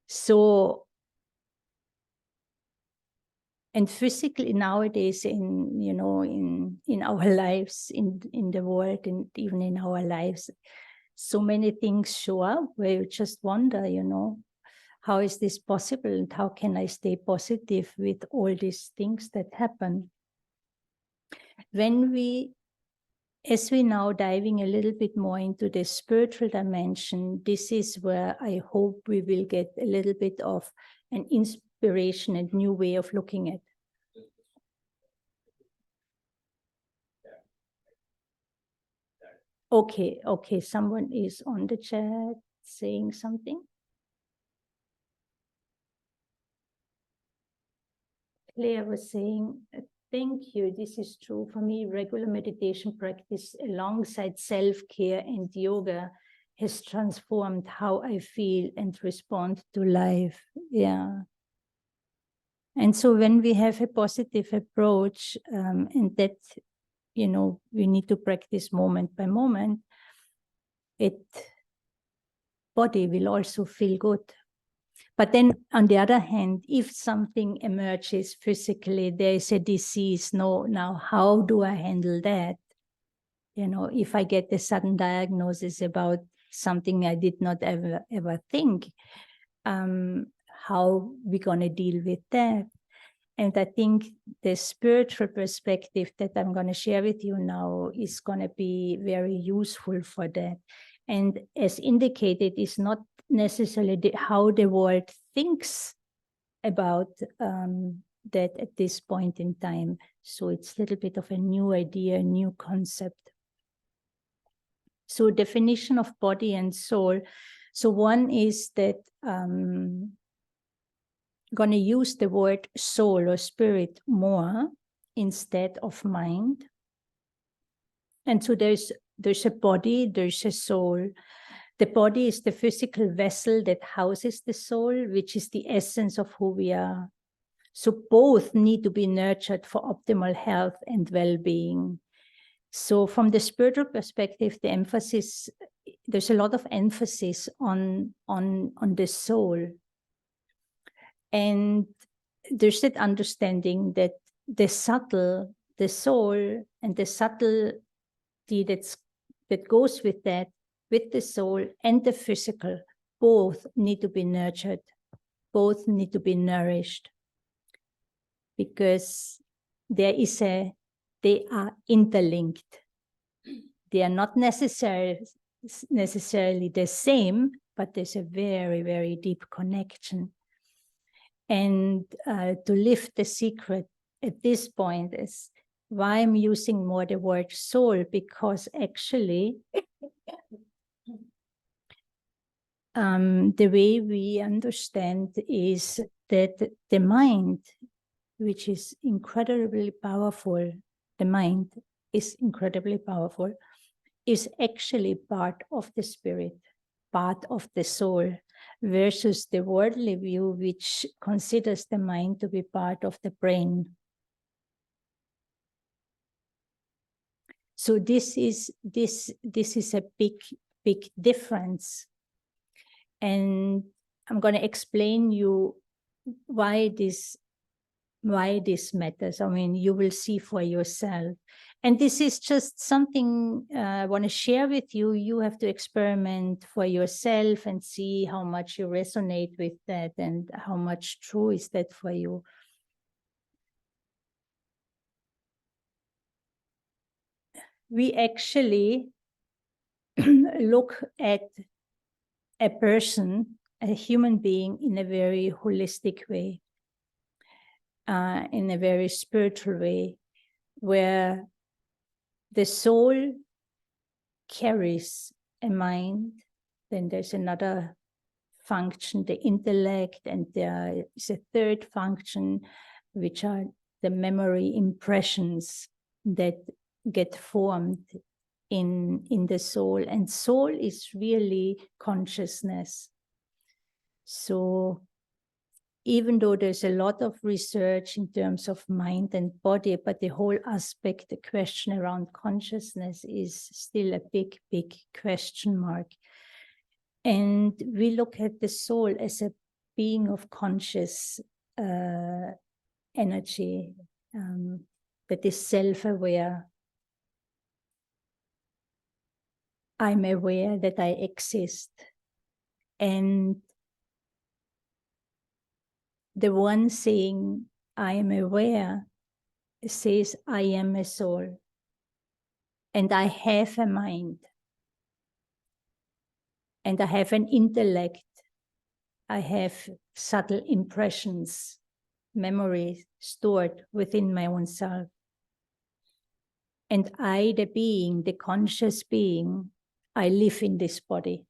So, and physically nowadays in our lives, in the world, and even in our lives, so many things show up where you just wonder, how is this possible, and how can I stay positive with all these things that happen? As we now diving a little bit more into the spiritual dimension, this is where I hope we will get a little bit of an inspiration and new way of looking at. Okay, someone is on the chat saying something. Claire was saying, thank you, this is true. For me, regular meditation practice alongside self-care and yoga has transformed how I feel and respond to life. Yeah. And so when we have a positive approach, and that, we need to practice moment by moment, body will also feel good. But then on the other hand, if something emerges physically, there is a disease, now how do I handle that? If I get a sudden diagnosis about something I did not ever think, how we gonna deal with that? And I think the spiritual perspective that I'm gonna share with you now is gonna be very useful for that. And as indicated, it's not necessarily how the world thinks about that at this point in time. So it's a little bit of a new idea, a new concept. So definition of body and soul. So one is that I'm going to use the word soul or spirit more instead of mind. And so there's a body, there's a soul. The body is the physical vessel that houses the soul, which is the essence of who we are. So both need to be nurtured for optimal health and well-being. So from the spiritual perspective, there's a lot of emphasis on the soul. And there's that understanding that the soul and the subtlety that goes with that, with the soul and the physical, both need to be nurtured, both need to be nourished, because they are interlinked. They are not necessarily the same, but there's a very, very deep connection. And to lift the secret at this point is why I'm using more the word soul, because actually the way we understand is that the mind, which is incredibly powerful, the mind is incredibly powerful, is actually part of the spirit, part of the soul, versus the worldly view, which considers the mind to be part of the brain. So this is a big difference. And I'm going to explain you why this why this matters. I mean, you will see for yourself. And this is just something I want to share with you. You have to experiment for yourself and see how much you resonate with that and how much true is that for you. We actually look at a person, a human being, in a very holistic way, in a very spiritual way, where the soul carries a mind. Then there's another function, the intellect, and there is a third function, which are the memory impressions that get formed in the soul. And soul is really consciousness. So even though there's a lot of research in terms of mind and body, but the whole aspect, the question around consciousness is still a big, big question mark. And we look at the soul as a being of conscious energy that is self-aware. I'm aware that I exist. And the one saying, I am aware, says, I am a soul. And I have a mind. And I have an intellect. I have subtle impressions, memories stored within my own self. And I, the being, the conscious being, I live in this body.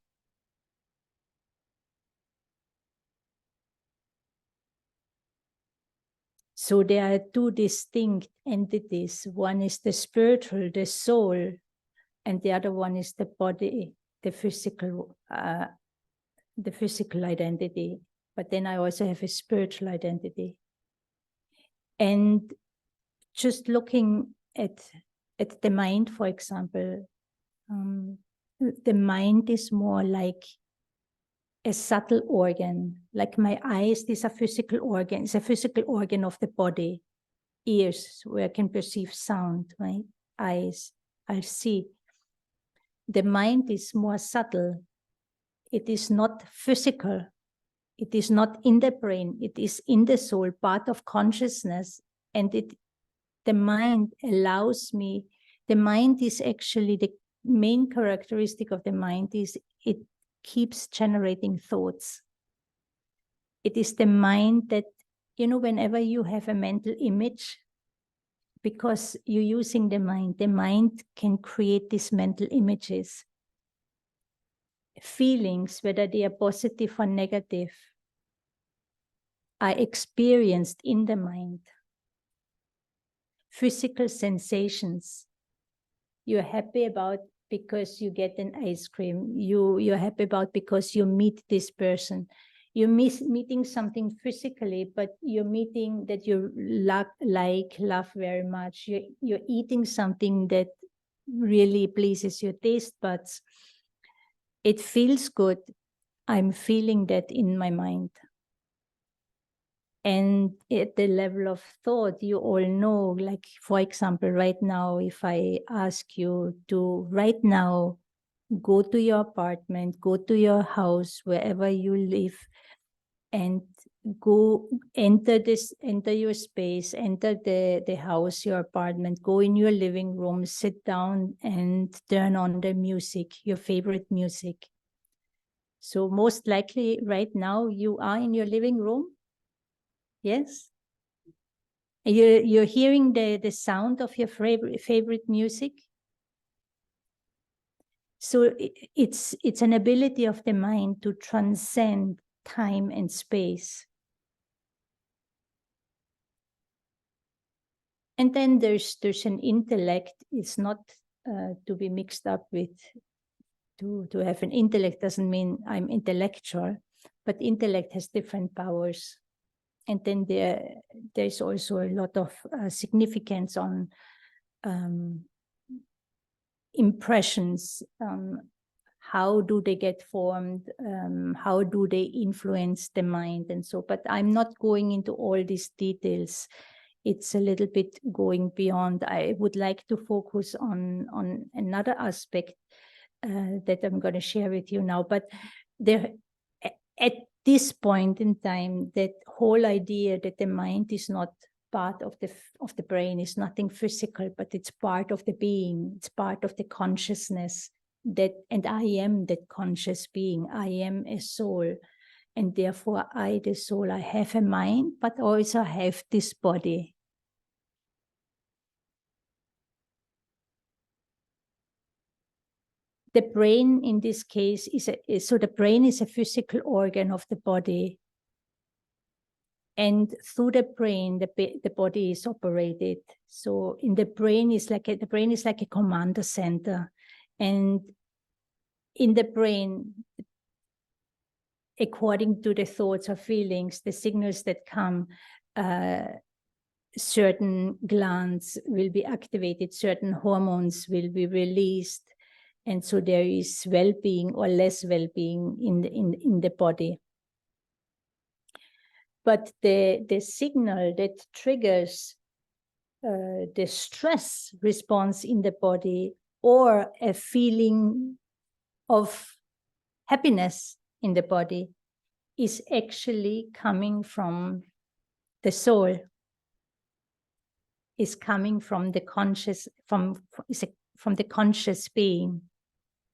So there are two distinct entities. One is the spiritual, the soul, and the other one is the body, the physical identity. But then I also have a spiritual identity. And just looking at the mind, for example, the mind is more like a subtle organ. Like my eyes, these are physical organs. It's a physical organ of the body. Ears, where I can perceive sound, right? Eyes, I see. The mind is more subtle. It is not physical. It is not in the brain. It is in the soul, part of consciousness. And the mind allows me, the mind is actually the main characteristic of the mind is it keeps generating thoughts. It is the mind that, you know, whenever you have a mental image, because you're using the mind can create these mental images. Feelings, whether they are positive or negative, are experienced in the mind. Physical sensations, you're happy about because you get an ice cream. You're happy about because you meet this person. You're meeting something physically, but you're meeting that you love very much. You're eating something that really pleases your taste buds. It feels good. I'm feeling that in my mind. And at the level of thought, you all know, like, for example, right now, if I ask you to right now go to your apartment, go to your house, wherever you live, and go enter your space, enter the house, your apartment, go in your living room, sit down and turn on the music, your favorite music. So most likely right now you are in your living room. Yes. You're hearing the sound of your favorite music. So it's an ability of the mind to transcend time and space. And then there's an intellect. It's not to be mixed up with, to have an intellect doesn't mean I'm intellectual, but intellect has different powers. And then there's also a lot of significance on impressions, how do they get formed, how do they influence the mind and so, but I'm not going into all these details. It's a little bit going beyond. I would like to focus on another aspect that I'm going to share with you now. But there, at this point in time, that whole idea that the mind is not part of the brain, is nothing physical, but it's part of the being, it's part of the consciousness, that, and I am that conscious being. I am a soul, and therefore I, the soul, I have a mind, but also have this body. The brain in this case so the brain is a physical organ of the body, and through the brain the body is operated. So in the brain is like the brain is like a commander center, and in the brain, according to the thoughts or feelings, the signals that come, certain glands will be activated, certain hormones will be released, and so there is well-being or less well-being in the body. But the signal that triggers the stress response in the body, or a feeling of happiness in the body, is actually coming from the soul, is coming from the conscious, from the conscious being,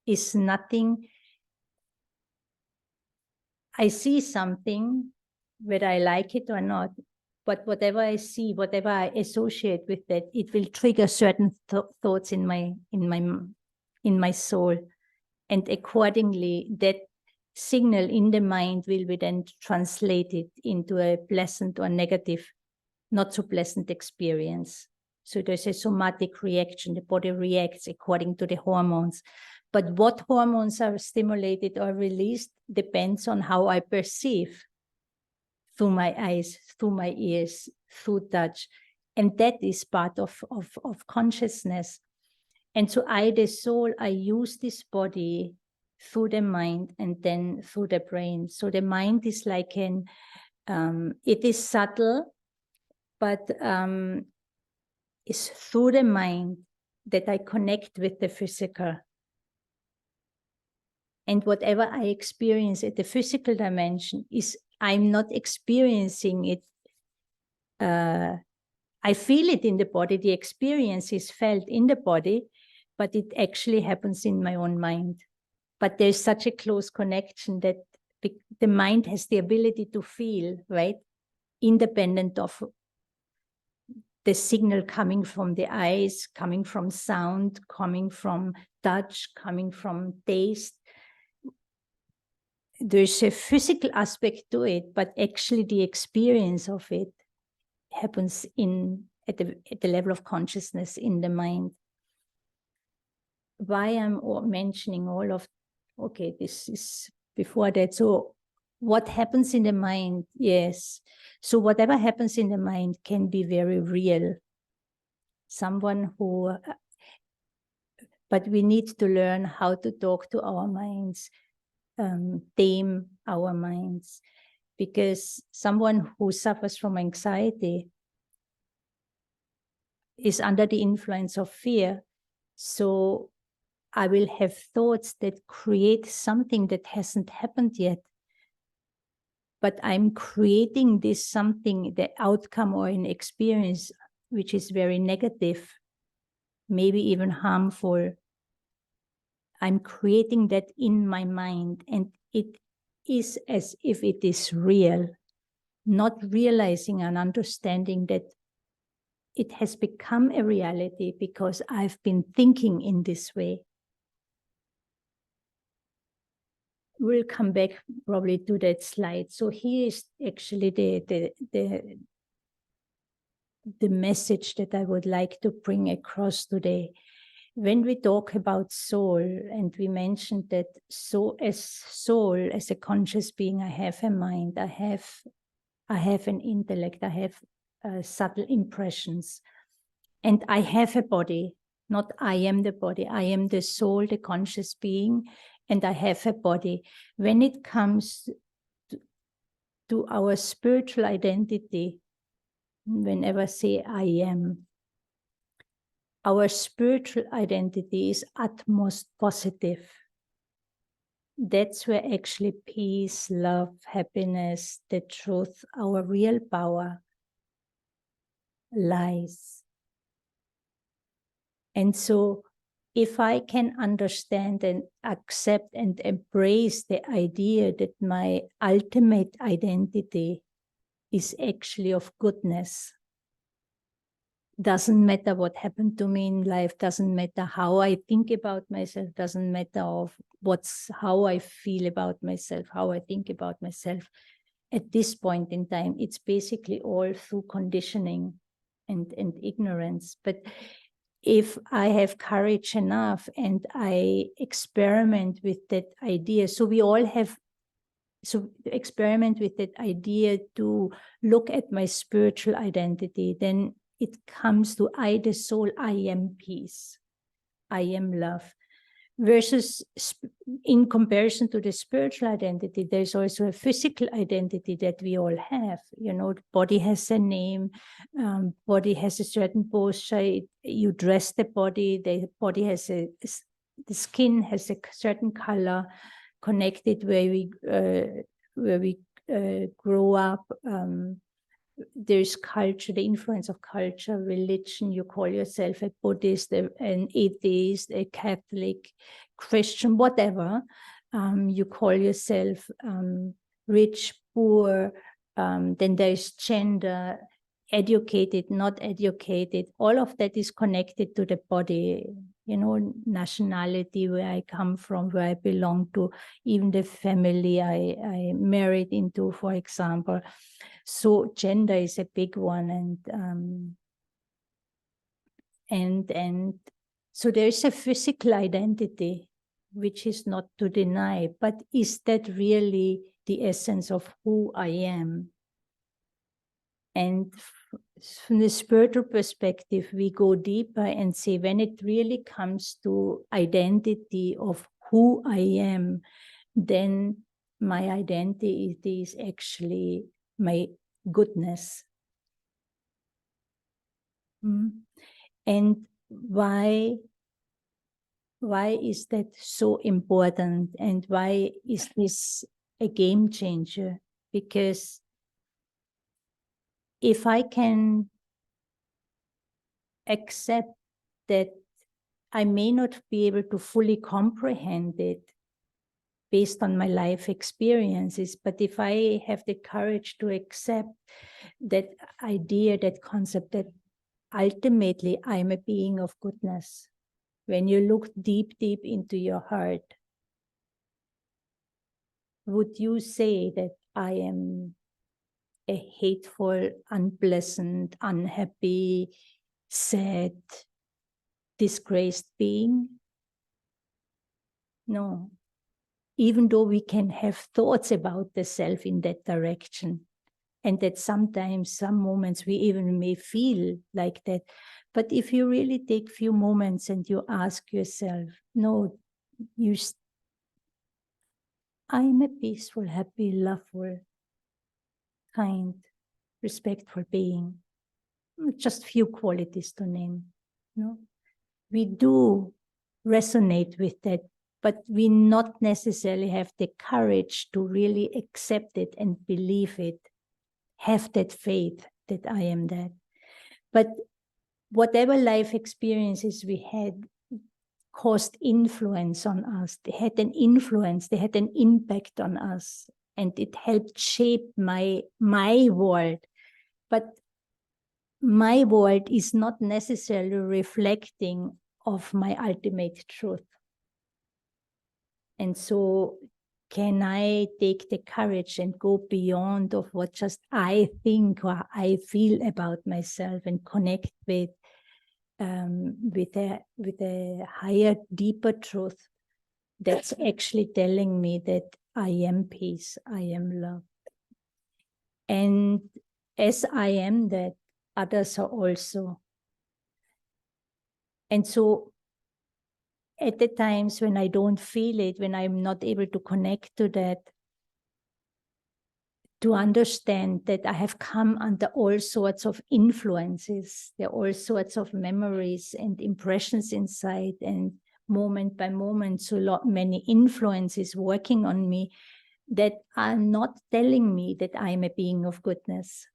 is nothing. I see something, whether I like it or not, but whatever I see, whatever I associate with that, it will trigger certain thoughts in my soul, and accordingly, that signal in the mind will be then translated into a pleasant or negative, not so pleasant experience. So there's a somatic reaction. The body reacts according to the hormones. But what hormones are stimulated or released depends on how I perceive, through my eyes, through my ears, through touch. And that is part of consciousness. And so I, the soul, I use this body through the mind and then through the brain. So the mind is like it is subtle, but it's through the mind that I connect with the physical. And whatever I experience at the physical dimension is, I'm not experiencing it. I feel it in the body. The experience is felt in the body, but it actually happens in my own mind. But there's such a close connection that the mind has the ability to feel, right? Independent of the signal coming from the eyes, coming from sound, coming from touch, coming from taste. There's a physical aspect to it, but actually the experience of it happens at the level of consciousness in the mind. Why I'm mentioning all of, okay, this is before that. So what happens in the mind? Yes. So whatever happens in the mind can be very real. Someone who, but we need to learn how to talk to our minds, tame our minds, because someone who suffers from anxiety is under the influence of fear. So I will have thoughts that create something that hasn't happened yet. But I'm creating this something, the outcome or an experience, which is very negative, maybe even harmful. I'm creating that in my mind, and it is as if it is real, not realizing and understanding that it has become a reality because I've been thinking in this way. We'll come back probably to that slide. So here is actually the message that I would like to bring across today. When we talk about soul, and we mentioned that soul, as a conscious being, I have a mind, I have an intellect, I have subtle impressions, and I have a body. Not I am the body, I am the soul, the conscious being, and I have a body. When it comes to our spiritual identity, whenever I say I am, our spiritual identity is utmost positive. That's where actually peace, love, happiness, the truth, our real power lies. And so if I can understand and accept and embrace the idea that my ultimate identity is actually of goodness, doesn't matter what happened to me in life, doesn't matter how I think about myself, doesn't matter of how I feel about myself, how I think about myself. At this point in time, it's basically all through conditioning and ignorance. But if I have courage enough and I experiment with that idea, so we all have, so experiment with that idea to look at my spiritual identity, then it comes to I, the soul, I am peace, I am love. Versus in comparison to the spiritual identity, there's also a physical identity that we all have. You know, the body has a name, body has a certain posture, you dress the body has the skin has a certain color, connected where we grow up. There's culture, the influence of culture, religion. You call yourself a Buddhist, an atheist, a Catholic, Christian, whatever. You call yourself rich, poor. Then there's gender, educated, not educated. All of that is connected to the body. You know, nationality, where I come from, where I belong to, even the family I married into, for example. So gender is a big one, and so there is a physical identity, which is not to deny, but is that really the essence of who I am? And from the spiritual perspective, we go deeper and say, when it really comes to identity of who I am, then my identity is actually my goodness. And why is that so important, and why is this a game changer? Because if I can accept that I may not be able to fully comprehend it based on my life experiences, but if I have the courage to accept that idea, that concept, that ultimately I'm a being of goodness, when you look deep, deep into your heart, would you say that I am a hateful, unpleasant, unhappy, sad, disgraced being? No. Even though we can have thoughts about the self in that direction, and that sometimes, some moments, we even may feel like that. But if you really take a few moments and you ask yourself, no, I'm a peaceful, happy, loveful, kind, respectful being. Just few qualities to name. No? We do resonate with that, but we not necessarily have the courage to really accept it and believe it, have that faith that I am that. But whatever life experiences we had caused influence on us. They had an influence, they had an impact on us, and it helped shape my world. But my world is not necessarily reflecting of my ultimate truth. And so can I take the courage and go beyond of what just I think or I feel about myself, and connect with a higher, deeper truth that's actually telling me that I am peace, I am love. And as I am that, others are also. And so at the times when I don't feel it, when I'm not able to connect to that, to understand that I have come under all sorts of influences. There are all sorts of memories and impressions inside, and moment by moment, so many influences working on me that are not telling me that I'm a being of goodness.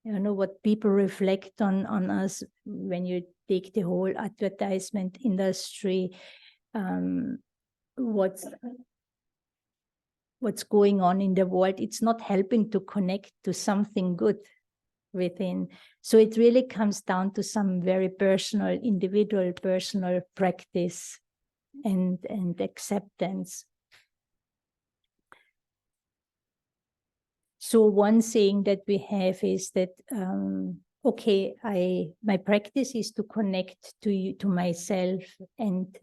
You know, what people reflect on us when you take the whole advertisement industry, what's going on in the world, it's not helping to connect to something good within. So it really comes down to some very personal, individual, personal practice and acceptance. So one saying that we have is that, okay, my practice is to connect to myself, and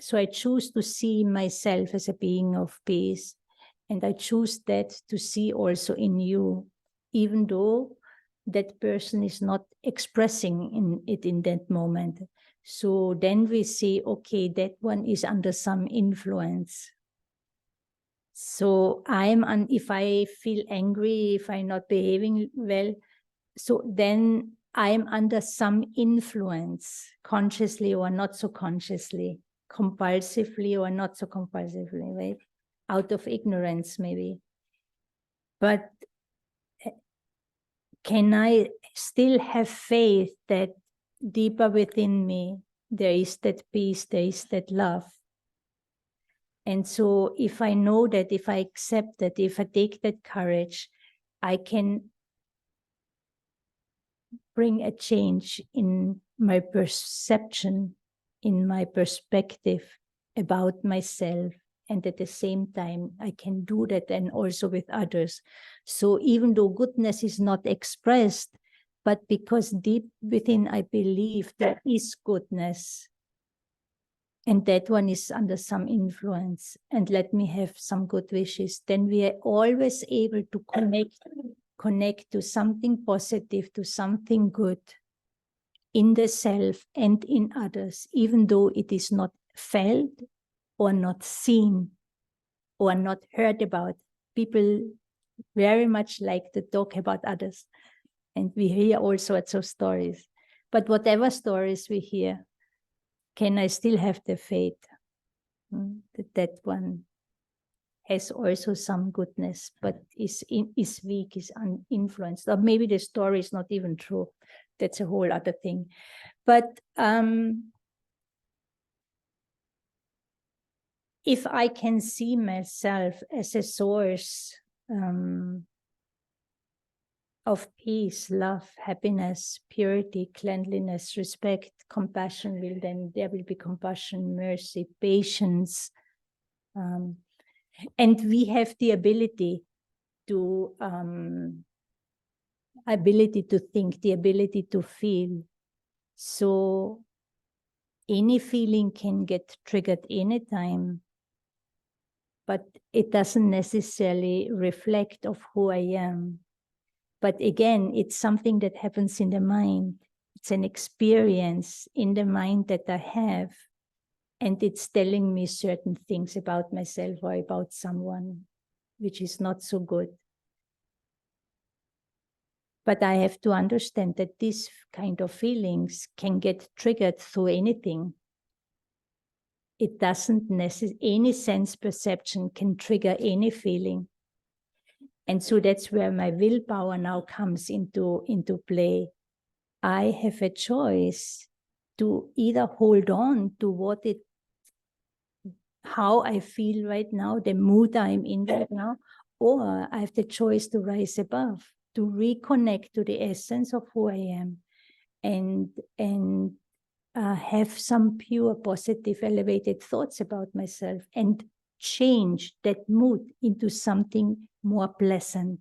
so I choose to see myself as a being of peace. And I choose that to see also in you, even though that person is not expressing it in that moment. So then we say, okay, that one is under some influence. So if I feel angry, if I'm not behaving well, so then I'm under some influence, consciously or not so consciously, compulsively or not so compulsively, right? Out of ignorance, maybe. But can I still have faith that deeper within me, there is that peace, there is that love? And so if I know that, if I accept that, if I take that courage, I can bring a change in my perception, in my perspective about myself. And at the same time, I can do that and also with others. So even though goodness is not expressed, but because deep within I believe there is goodness, and that one is under some influence, and let me have some good wishes, then we are always able to connect to something positive, to something good in the self and in others, even though it is not felt or not seen or not heard about. People very much like to talk about others, and we hear all sorts of stories. But whatever stories we hear, can I still have the faith that one has also some goodness, but is weak, is uninfluenced, or maybe the story is not even true. That's a whole other thing. But if I can see myself as a source of peace, love, happiness, purity, cleanliness, respect, compassion, then there will be compassion, mercy, patience. And we have the ability to think, the ability to feel. So any feeling can get triggered anytime, but it doesn't necessarily reflect of who I am. But again, it's something that happens in the mind. It's an experience in the mind that I have, and it's telling me certain things about myself or about someone, which is not so good. But I have to understand that these kind of feelings can get triggered through anything. It doesn't necessarily, any sense perception can trigger any feeling. And so that's where my willpower now comes into play. I have a choice to either hold on to how I feel right now, the mood I'm in right now, or I have the choice to rise above, to reconnect to the essence of who I am, and have some pure, positive, elevated thoughts about myself, and change that mood into something more pleasant.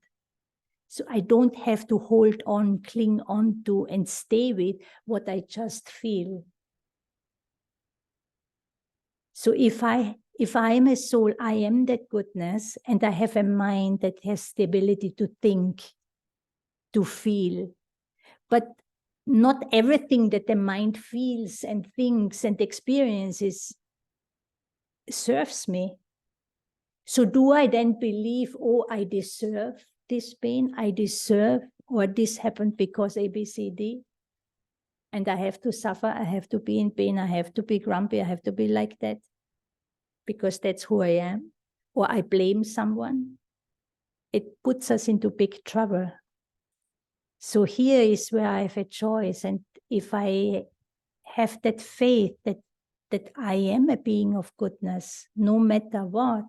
So I don't have to hold on, cling on to, and stay with what I just feel. So if I am a soul, I am that goodness, and I have a mind that has the ability to think, to feel. But not everything that the mind feels and thinks and experiences serves me. So do I then believe, oh, I deserve this pain, I deserve, or this happened because A, B, C, D, and I have to suffer, I have to be in pain, I have to be grumpy, I have to be like that, because that's who I am, or I blame someone. It puts us into big trouble. So here is where I have a choice, and if I have that faith that I am a being of goodness, no matter what,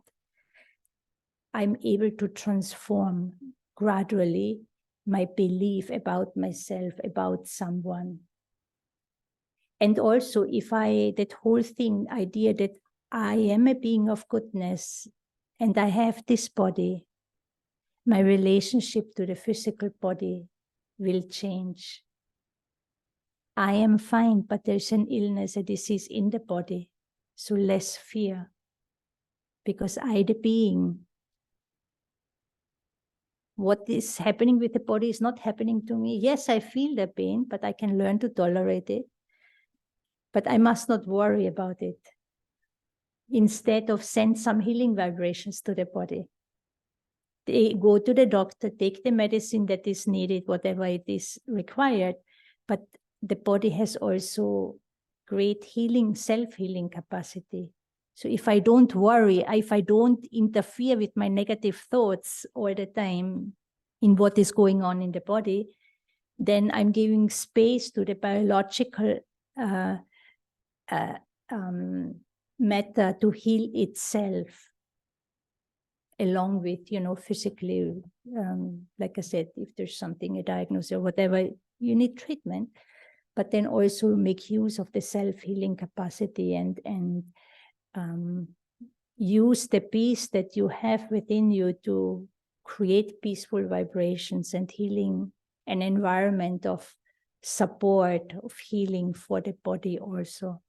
I'm able to transform gradually my belief about myself, about someone. And also, if that whole thing, idea that I am a being of goodness and I have this body, my relationship to the physical body will change. I am fine, but there's an illness, a disease in the body, so less fear, because I, the being, what is happening with the body is not happening to me. Yes, I feel the pain, but I can learn to tolerate it. But I must not worry about it. Instead of send some healing vibrations to the body. They go to the doctor, take the medicine that is needed, whatever it is required. But the body has also great healing, self-healing capacity. So if I don't worry, if I don't interfere with my negative thoughts all the time in what is going on in the body, then I'm giving space to the biological matter to heal itself, along with, physically, like I said, if there's something, a diagnosis or whatever, you need treatment, but then also make use of the self-healing capacity and use the peace that you have within you to create peaceful vibrations and healing, an environment of support, of healing for the body also.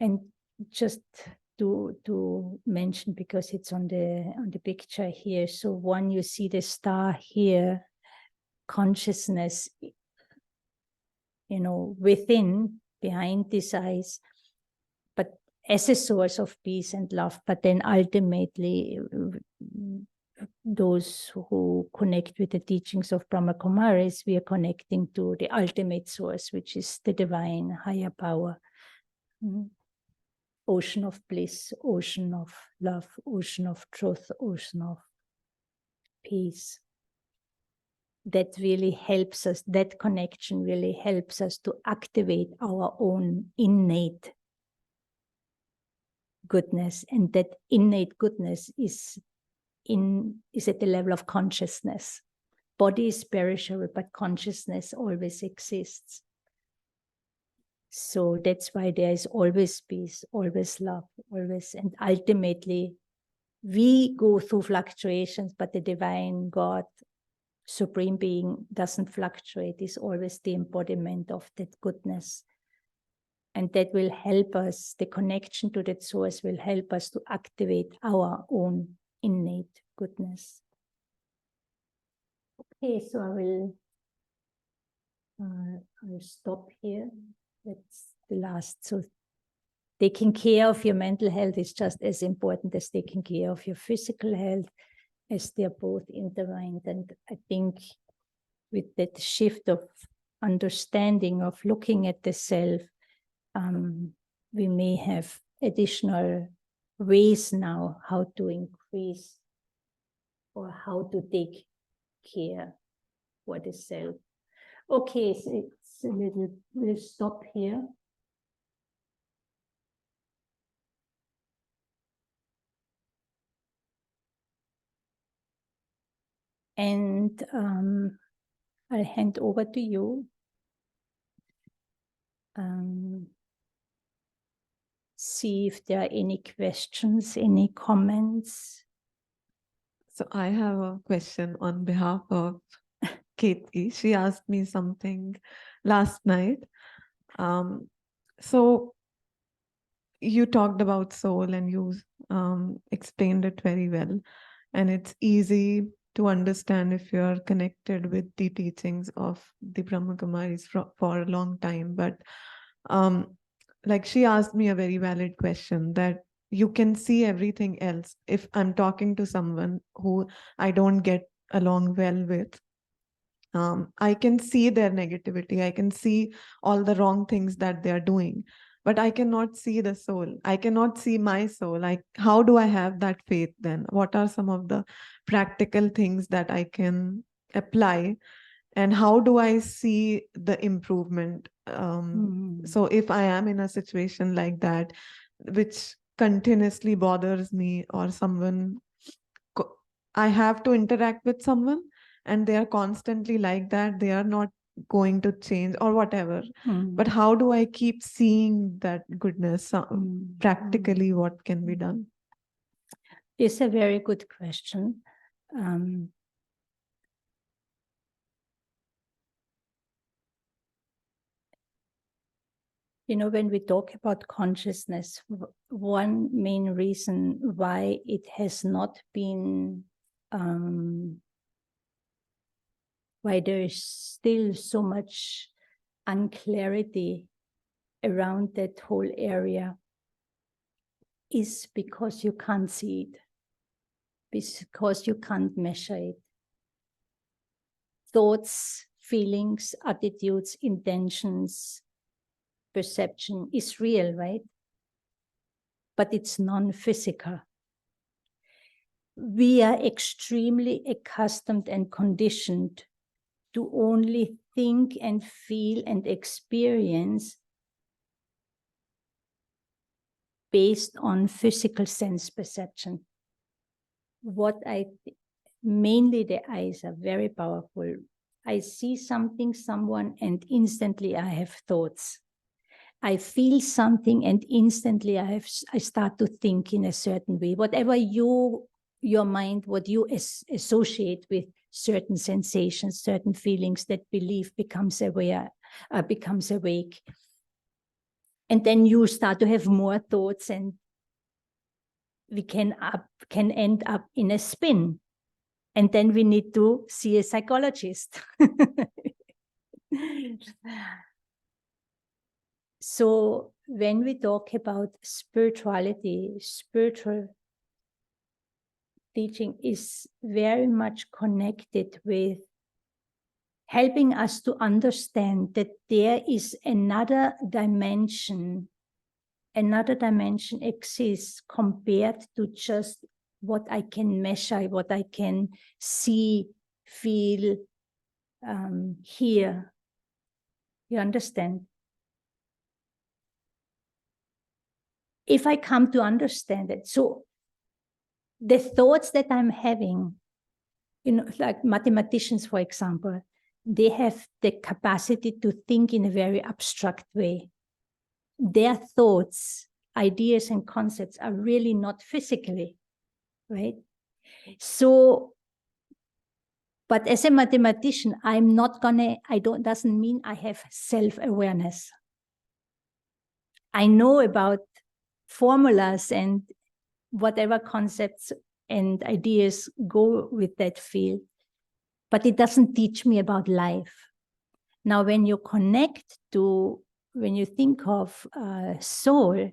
And just to mention, because it's on the picture here. So one, you see the star here, consciousness, within, behind these eyes, but as a source of peace and love. But then ultimately, those who connect with the teachings of Brahma Kumaris, we are connecting to the ultimate source, which is the divine higher power. Ocean of bliss, ocean of love, ocean of truth, ocean of peace. That really helps us, that connection really helps us to activate our own innate goodness. And that innate goodness is at the level of consciousness. Body is perishable, but consciousness always exists. So that's why there is always peace, always love, always. And ultimately, we go through fluctuations, but the divine God, Supreme Being, doesn't fluctuate, is always the embodiment of that goodness. And that will help us, the connection to that source will help us to activate our own innate goodness. Okay, so I'll stop here. That's the last. So taking care of your mental health is just as important as taking care of your physical health, as they're both intertwined. And I think with that shift of understanding, of looking at the self, we may have additional ways now how to increase or how to take care for the self. Okay, so it's a little, we'll stop here. And I'll hand over to you. See if there are any questions, any comments. So I have a question on behalf of Katie. She asked me something last night. So you talked about soul and you explained it very well. And it's easy to understand if you're connected with the teachings of the Brahma Kumaris for a long time. But like she asked me a very valid question, that you can see everything else. If I'm talking to someone who I don't get along well with, I can see their negativity. I can see all the wrong things that they are doing, but I cannot see the soul. I cannot see my soul. Like, how do I have that faith then? What are some of the practical things that I can apply? And how do I see the improvement? So if I am in a situation like that, which continuously bothers me, or someone, I have to interact with someone and they are constantly like that, they are not going to change or whatever. But how do I keep seeing that goodness? Practically, what can be done? It's a very good question. You know, when we talk about consciousness, one main reason why it has not been, why there is still so much unclarity around that whole area, is because you can't see it, because you can't measure it. Thoughts, feelings, attitudes, intentions, perception is real, right? But it's non-physical. We are extremely accustomed and conditioned to only think and feel and experience based on physical sense perception. Mainly the eyes are very powerful. I see something, someone, and instantly I have thoughts. I feel something and instantly I start to think in a certain way. Whatever your mind, what you associate with certain sensations, certain feelings, that belief becomes aware, becomes awake. And then you start to have more thoughts, and we can end up in a spin. And then we need to see a psychologist. So when we talk about spirituality, spiritual teaching is very much connected with helping us to understand that there is another dimension exists compared to just what I can measure, what I can see, feel, hear. You understand? If I come to understand it, so the thoughts that I'm having, you know, like mathematicians, for example, they have the capacity to think in a very abstract way. Their thoughts, ideas, and concepts are really not physically, right? So, but as a mathematician, doesn't mean I have self-awareness. I know about formulas and whatever concepts and ideas go with that field, but it doesn't teach me about life. Now, when you think of soul,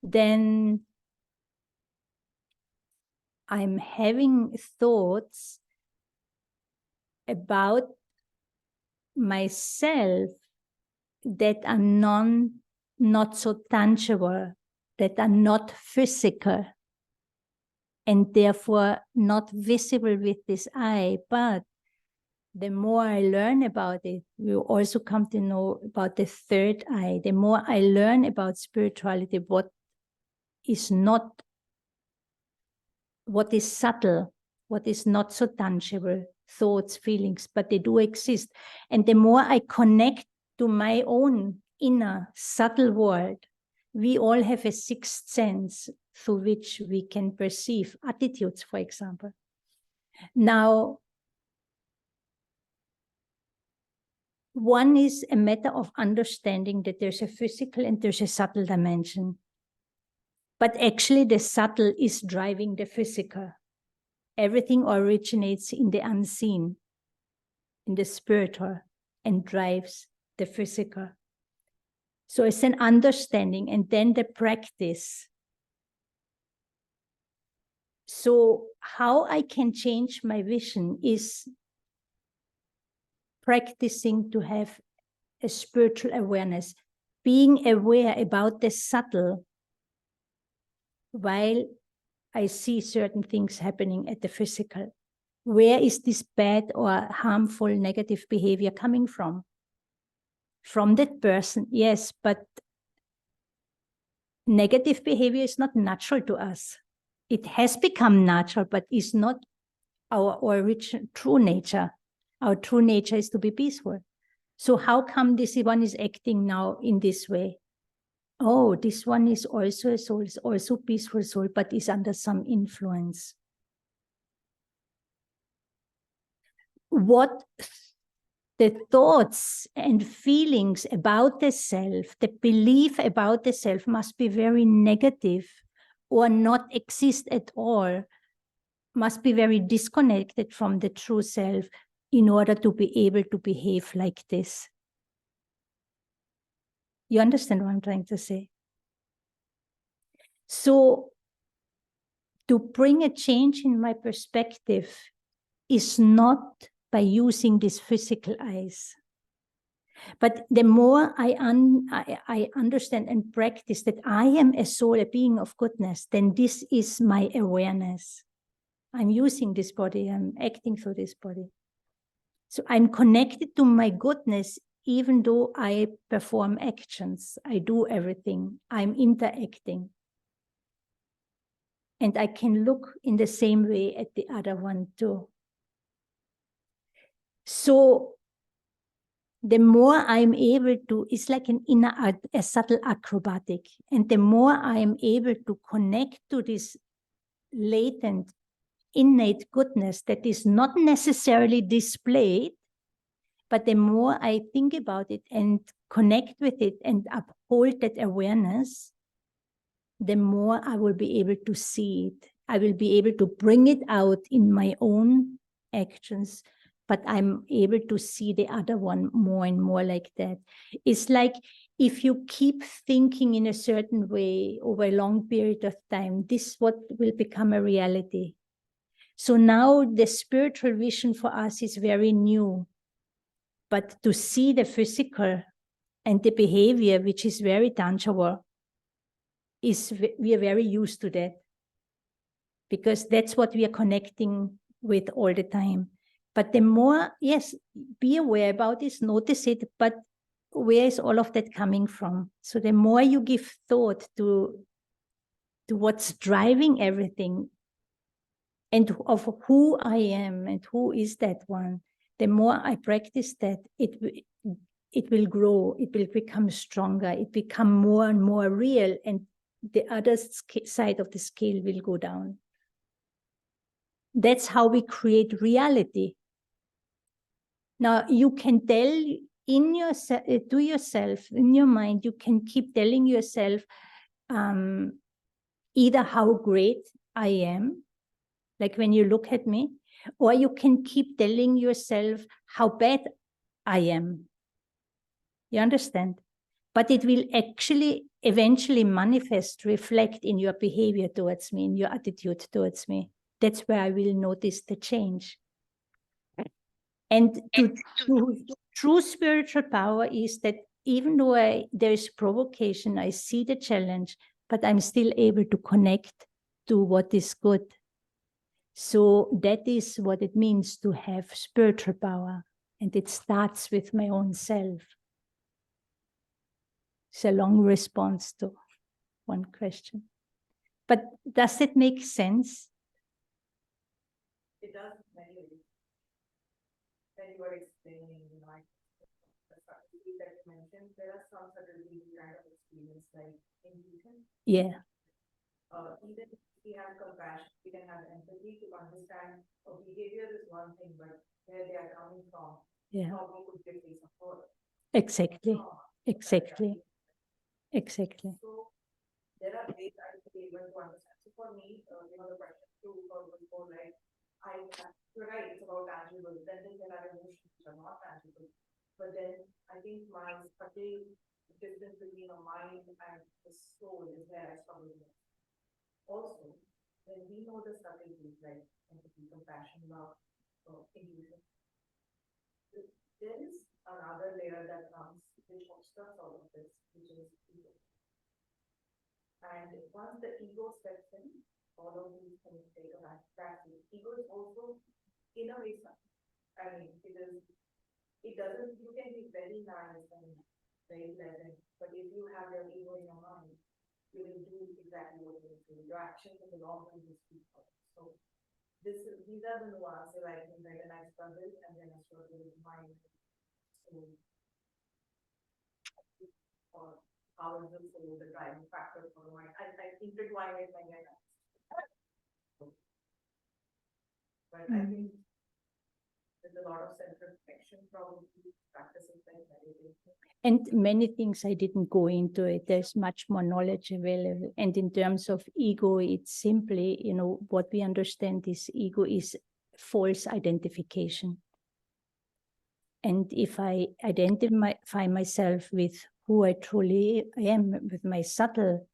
then I'm having thoughts about myself that are not so tangible, that are not physical, and therefore not visible with this eye. But the more I learn about it, we also come to know about the third eye. The more I learn about spirituality, what is subtle, what is not so tangible, thoughts, feelings, but they do exist. And the more I connect to my own inner subtle world, we all have a sixth sense through which we can perceive attitudes, for example. Now, one is a matter of understanding that there's a physical and there's a subtle dimension. But actually the subtle is driving the physical. Everything originates in the unseen, in the spiritual, and drives the physical. So it's an understanding and then the practice. So how I can change my vision is practicing to have a spiritual awareness, being aware about the subtle while I see certain things happening at the physical. Where is this bad or harmful negative behavior coming from? From that person, yes, but negative behavior is not natural to us. It has become natural, but is not our origin, true nature. Our true nature is to be peaceful. So how come this one is acting now in this way? Oh, this one is also a soul, is also peaceful soul, but is under some influence. What the thoughts and feelings about the self, the belief about the self must be very negative or not exist at all, must be very disconnected from the true self in order to be able to behave like this. You understand what I'm trying to say? So to bring a change in my perspective is not by using these physical eyes. But the more I understand and practice that I am a soul, a being of goodness, then this is my awareness. I'm using this body, I'm acting through this body. So I'm connected to my goodness, even though I perform actions, I do everything, I'm interacting. And I can look in the same way at the other one too. So the more I'm able to, it's like an inner, a subtle acrobatic. And the more I'm able to connect to this latent, innate goodness that is not necessarily displayed, but the more I think about it and connect with it and uphold that awareness, the more I will be able to see it. I will be able to bring it out in my own actions, but I'm able to see the other one more and more like that. It's like if you keep thinking in a certain way over a long period of time, this is what will become a reality. So now the spiritual vision for us is very new, but to see the physical and the behavior, which is very tangible, we are very used to that, because that's what we are connecting with all the time. But the more, yes, be aware about this, notice it, but where is all of that coming from? So the more you give thought to what's driving everything and of who I am and who is that one, the more I practice that, it will grow, it will become stronger, it become more and more real, and the other side of the scale will go down. That's how we create reality. Now, you can tell in yourself, to yourself, in your mind, you can keep telling yourself either how great I am, like when you look at me, or you can keep telling yourself how bad I am. You understand? But it will actually eventually manifest, reflect in your behavior towards me, in your attitude towards me. That's where I will notice the change. And true spiritual power is that even though there is provocation, I see the challenge, but I'm still able to connect to what is good. So that is what it means to have spiritual power. And it starts with my own self. It's a long response to one question. But does it make sense? It does many ways. When you were explaining, like the strategy that you mentioned, there are some subtleties we kind of experience, like intuition. Yeah. Even if we have compassion, we can have empathy to understand a behavior is one thing, but where they are coming from, how we could get this support. Exactly. Exactly. Exactly. So there are ways I could be able to understand. So for me, the question to was more like, you're right, it's about tangible. Then there are emotions which are not tangible. But then I think my subtle difference between a mind and the soul is where I struggle with. Also, when we know the subtleties like empathy, compassion, love, intuition, there is another layer that comes which obstructs all of this, which is ego. And once the ego steps in, all of these things take a backseat. Ego is also, in a way, I mean, it doesn't, you can be very nice and very pleasant, but if you have your ego in your mind, you will do exactly what you do. Your actions in the long run will speak for it. So these are the nuances I think that when I struggle and then I struggle with mind. So, or how is the soul the driving factor for the mind? I intertwine it when I ask. But I think there's a lot of self-reflection probably practices like meditation. And many things I didn't go into it. There's much more knowledge available. And in terms of ego, it's simply, what we understand is ego is false identification. And if I identify myself with who I truly am, with my subtle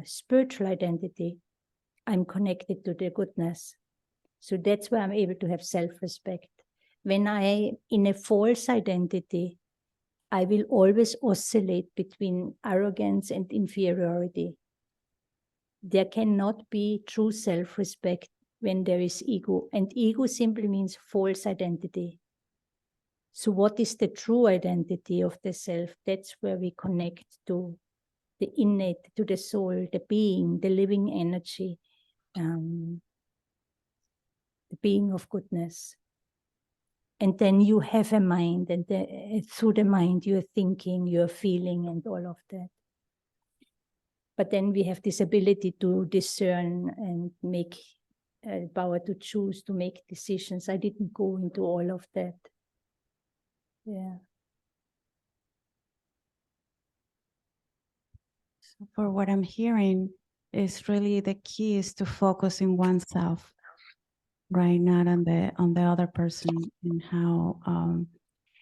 spiritual identity, I'm connected to the goodness. So that's where I'm able to have self-respect. When in a false identity, I will always oscillate between arrogance and inferiority. There cannot be true self-respect when there is ego. And ego simply means false identity. So what is the true identity of the self? That's where we connect to the innate, to the soul, the being, the living energy, the being of goodness. And then you have a mind, and through the mind you're thinking, you're feeling, and all of that. But then we have this ability to discern and make power to choose, to make decisions. I didn't go into all of that. Yeah. So for what I'm hearing is really the key is to focus in oneself, right? Not on the other person and how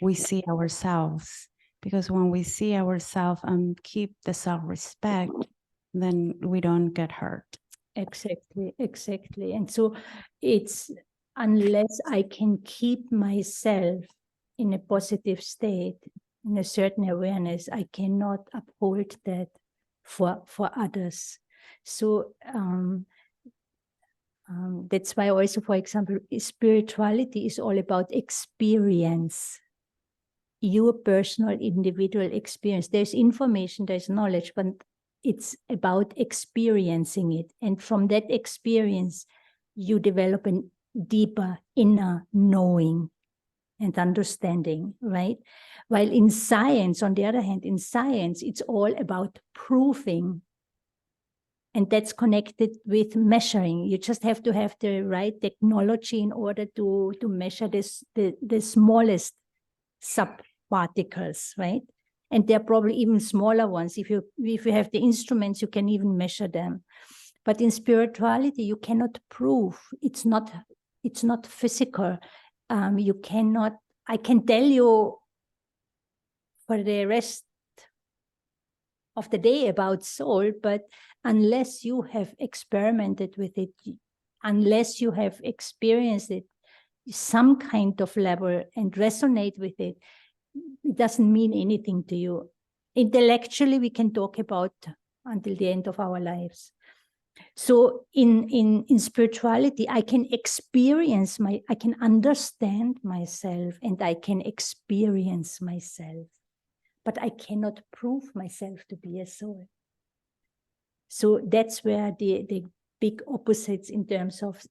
we see ourselves. Because when we see ourselves and keep the self-respect, then we don't get hurt. Exactly. And so it's, unless I can keep myself in a positive state, in a certain awareness, I cannot uphold that for others. So that's why also, for example, spirituality is all about experience. Your personal individual experience. There's information, there's knowledge, but it's about experiencing it. And from that experience, you develop a deeper inner knowing and understanding, right? While in science, on the other hand, in science, it's all about proving. And that's connected with measuring. You just have to have the right technology in order to measure the smallest subparticles, right? And they're probably even smaller ones. If you have the instruments, you can even measure them. But in spirituality, you cannot prove. It's not physical. You cannot. I can tell you for the rest of the day about soul, but unless you have experimented with it, unless you have experienced it some kind of level and resonate with it, it doesn't mean anything to you. Intellectually, we can talk about until the end of our lives. So in spirituality, I can experience I can understand myself and I can experience myself, but I cannot prove myself to be a soul. So that's where the big opposites in terms of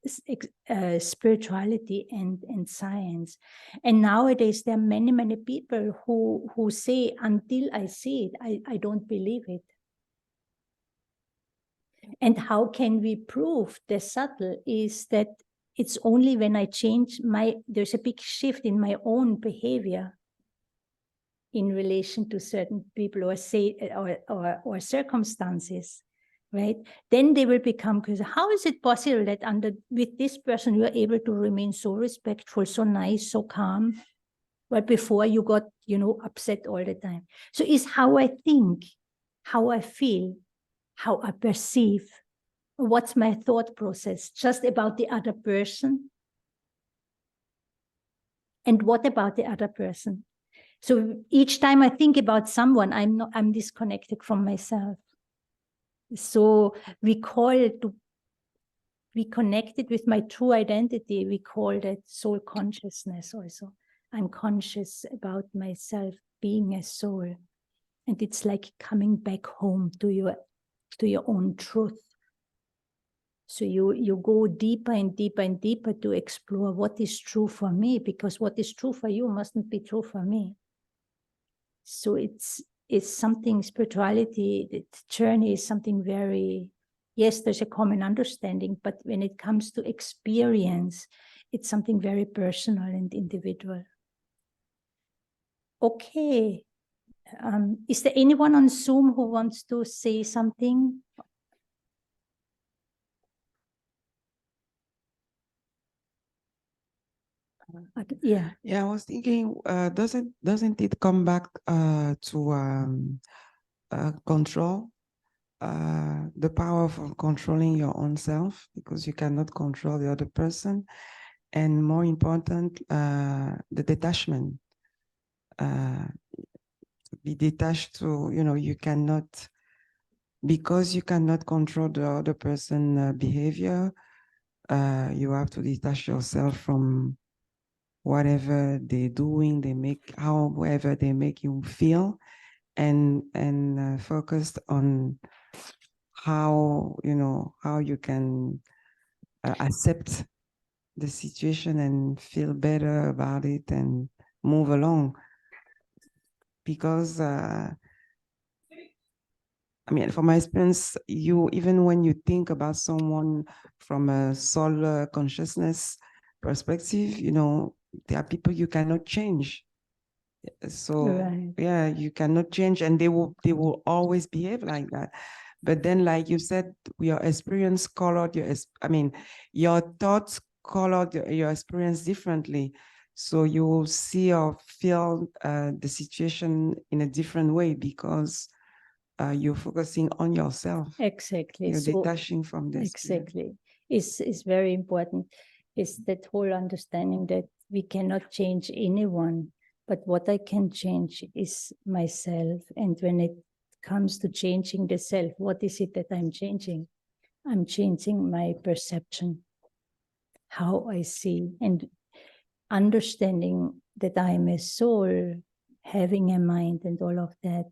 spirituality and science. And nowadays there are many people who say, until I see it, I don't believe it. And how can we prove the subtle is that it's only when I change there's a big shift in my own behavior in relation to certain people or circumstances, right? Then they will become curious. How is it possible that with this person you are able to remain so respectful, so nice, so calm, but before you got, upset all the time? So it's how I think, how I feel, how I perceive, what's my thought process just about the other person, and what about the other person? So each time I think about someone, I'm disconnected from myself. So we connected with my true identity. We call that soul consciousness also. I'm conscious about myself being a soul. And it's like coming back home to your own truth. So you go deeper and deeper and deeper to explore what is true for me, because what is true for you mustn't be true for me. So it's something, spirituality, the journey is something very, yes, there's a common understanding, but when it comes to experience, it's something very personal and individual. Okay. Is there anyone on Zoom who wants to say something? Yeah. Yeah, I was thinking, doesn't it come back to control, the power of controlling your own self, because you cannot control the other person, and more important, the detachment. Be detached to, you cannot, because you cannot control the other person behavior, you have to detach yourself from whatever they're doing, however they make you feel, and focused on how you can accept the situation and feel better about it and move along. Because from my experience, even when you think about someone from a soul consciousness perspective, there are people you cannot change. So Right. yeah, you cannot change, and they will always behave like that. But then, like you said, your experience colored your thoughts colored your experience differently. So you will see or feel the situation in a different way, because you're focusing on yourself. Exactly. You're So, detaching from this. exactly. Is very important. Is that whole understanding that we cannot change anyone, but what I can change is myself. And when it comes to changing the self, what is it that I'm changing? I'm changing my perception, how I see, and understanding that I'm a soul, having a mind, and all of that.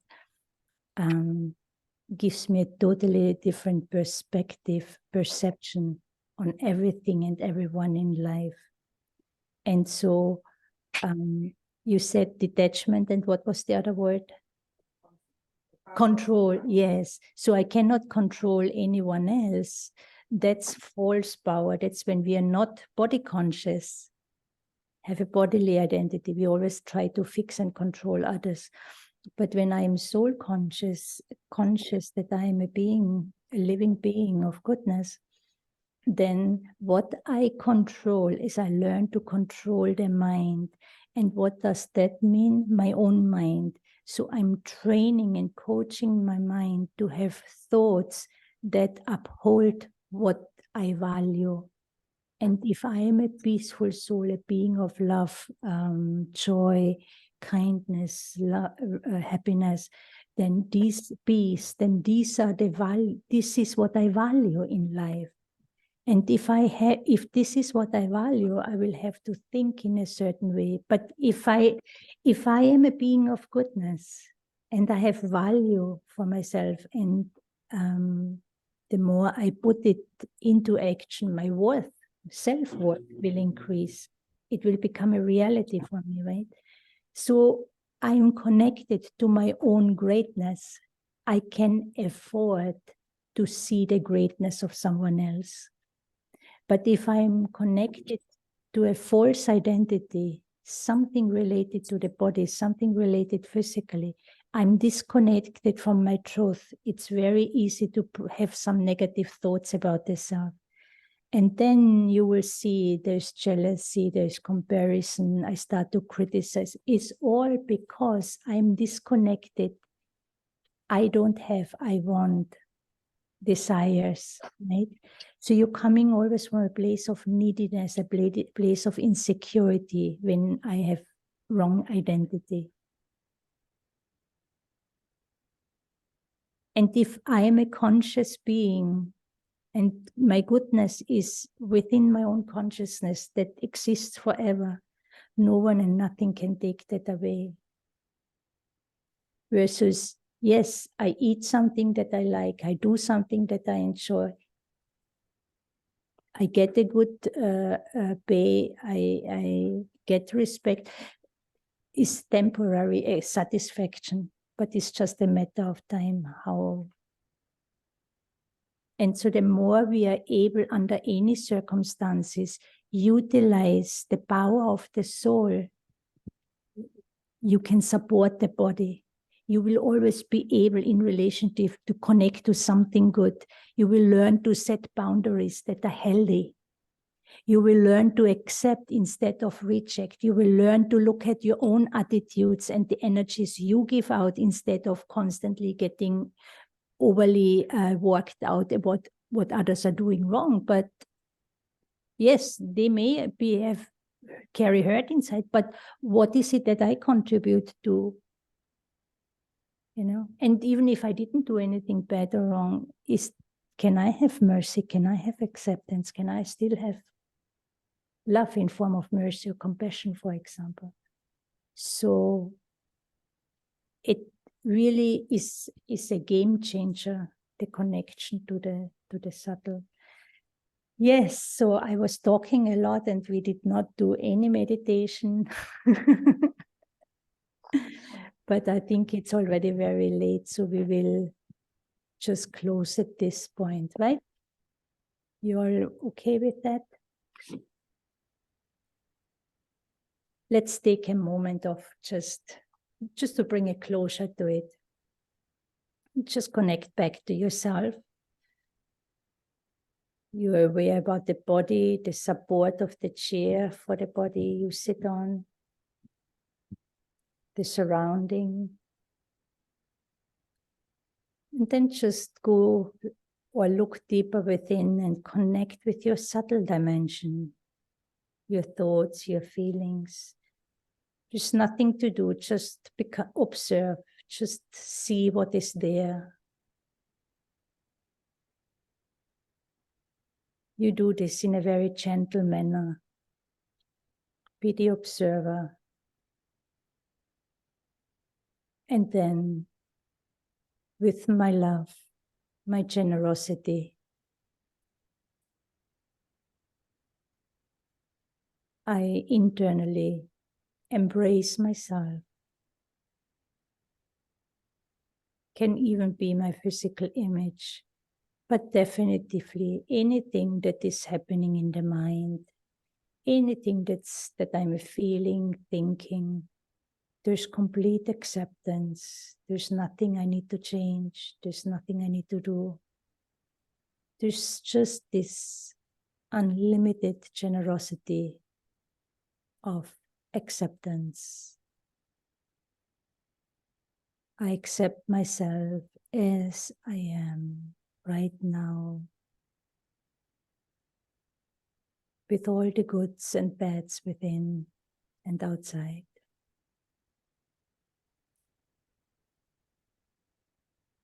Gives me a totally different perception on everything and everyone in life. And so you said detachment, and what was the other word? Control, yes. So I cannot control anyone else. That's false power. That's when we are not body conscious, have a bodily identity. We always try to fix and control others. But when I am soul conscious that I am a being, a living being of goodness, then what I control is I learn to control the mind. And what does that mean? My own mind. So I'm training and coaching my mind to have thoughts that uphold what I value. And if I am a peaceful soul, a being of love, joy, kindness, happiness, then this peace, then these are the value. This is what I value in life. And if this is what I value, I will have to think in a certain way. But if I am a being of goodness and I have value for myself, and the more I put it into action, my worth, self-worth will increase. It will become a reality for me, right? So I am connected to my own greatness. I can afford to see the greatness of someone else. But if I'm connected to a false identity, something related to the body, something related physically, I'm disconnected from my truth. It's very easy to have some negative thoughts about the self. And then you will see there's jealousy, there's comparison. I start to criticize. It's all because I'm disconnected. I don't have, I want desires, right? So you're coming always from a place of neediness, a place of insecurity when I have wrong identity. And if I am a conscious being, and my goodness is within my own consciousness that exists forever, no one and nothing can take that away. Versus, yes, I eat something that I like, I do something that I enjoy, I get a good pay, I get respect, is temporary satisfaction, but it's just a matter of time how. And so the more we are able under any circumstances, utilize the power of the soul, you can support the body. You will always be able in relationship to connect to something good. You will learn to set boundaries that are healthy. You will learn to accept instead of reject. You will learn to look at your own attitudes and the energies you give out instead of constantly getting overly worked out about what others are doing wrong. But yes, they may carry hurt inside, but what is it that I contribute to? You know, and even if I didn't do anything bad or wrong, can I have mercy? Can I have acceptance? Can I still have love in form of mercy or compassion, for example? So it really is a game changer, the connection to the subtle. Yes, so I was talking a lot and we did not do any meditation. But I think it's already very late, so we will just close at this point, right? You're okay with that? Let's take a moment of just to bring a closure to it. Just connect back to yourself. You're aware about the body, the support of the chair for the body you sit on, the surrounding. And then just go or look deeper within and connect with your subtle dimension, your thoughts, your feelings. There's nothing to do, just observe, just see what is there. You do this in a very gentle manner. Be the observer. And then, with my love, my generosity, I internally embrace myself. Can even be my physical image, but definitively anything that is happening in the mind, anything that I'm feeling, thinking, there's complete acceptance. There's nothing I need to change. There's nothing I need to do. There's just this unlimited generosity of acceptance. I accept myself as I am right now, with all the goods and bads within and outside.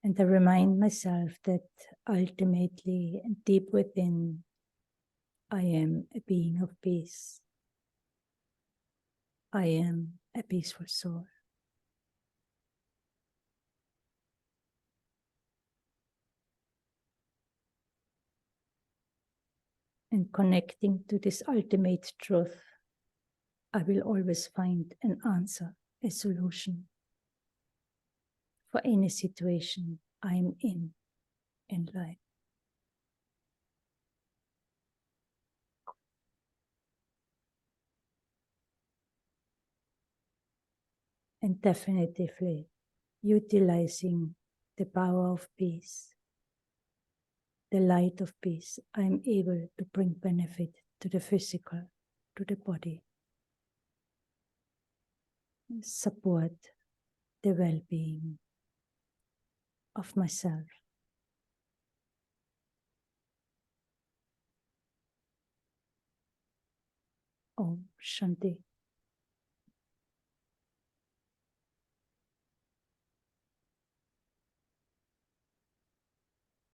And I remind myself that ultimately, deep within, I am a being of peace. I am a peaceful soul. And connecting to this ultimate truth, I will always find an answer, a solution for any situation I'm in life. and definitively utilizing the power of peace, the light of peace, I'm able to bring benefit to the physical, to the body, support the well-being of myself. Om Shanti.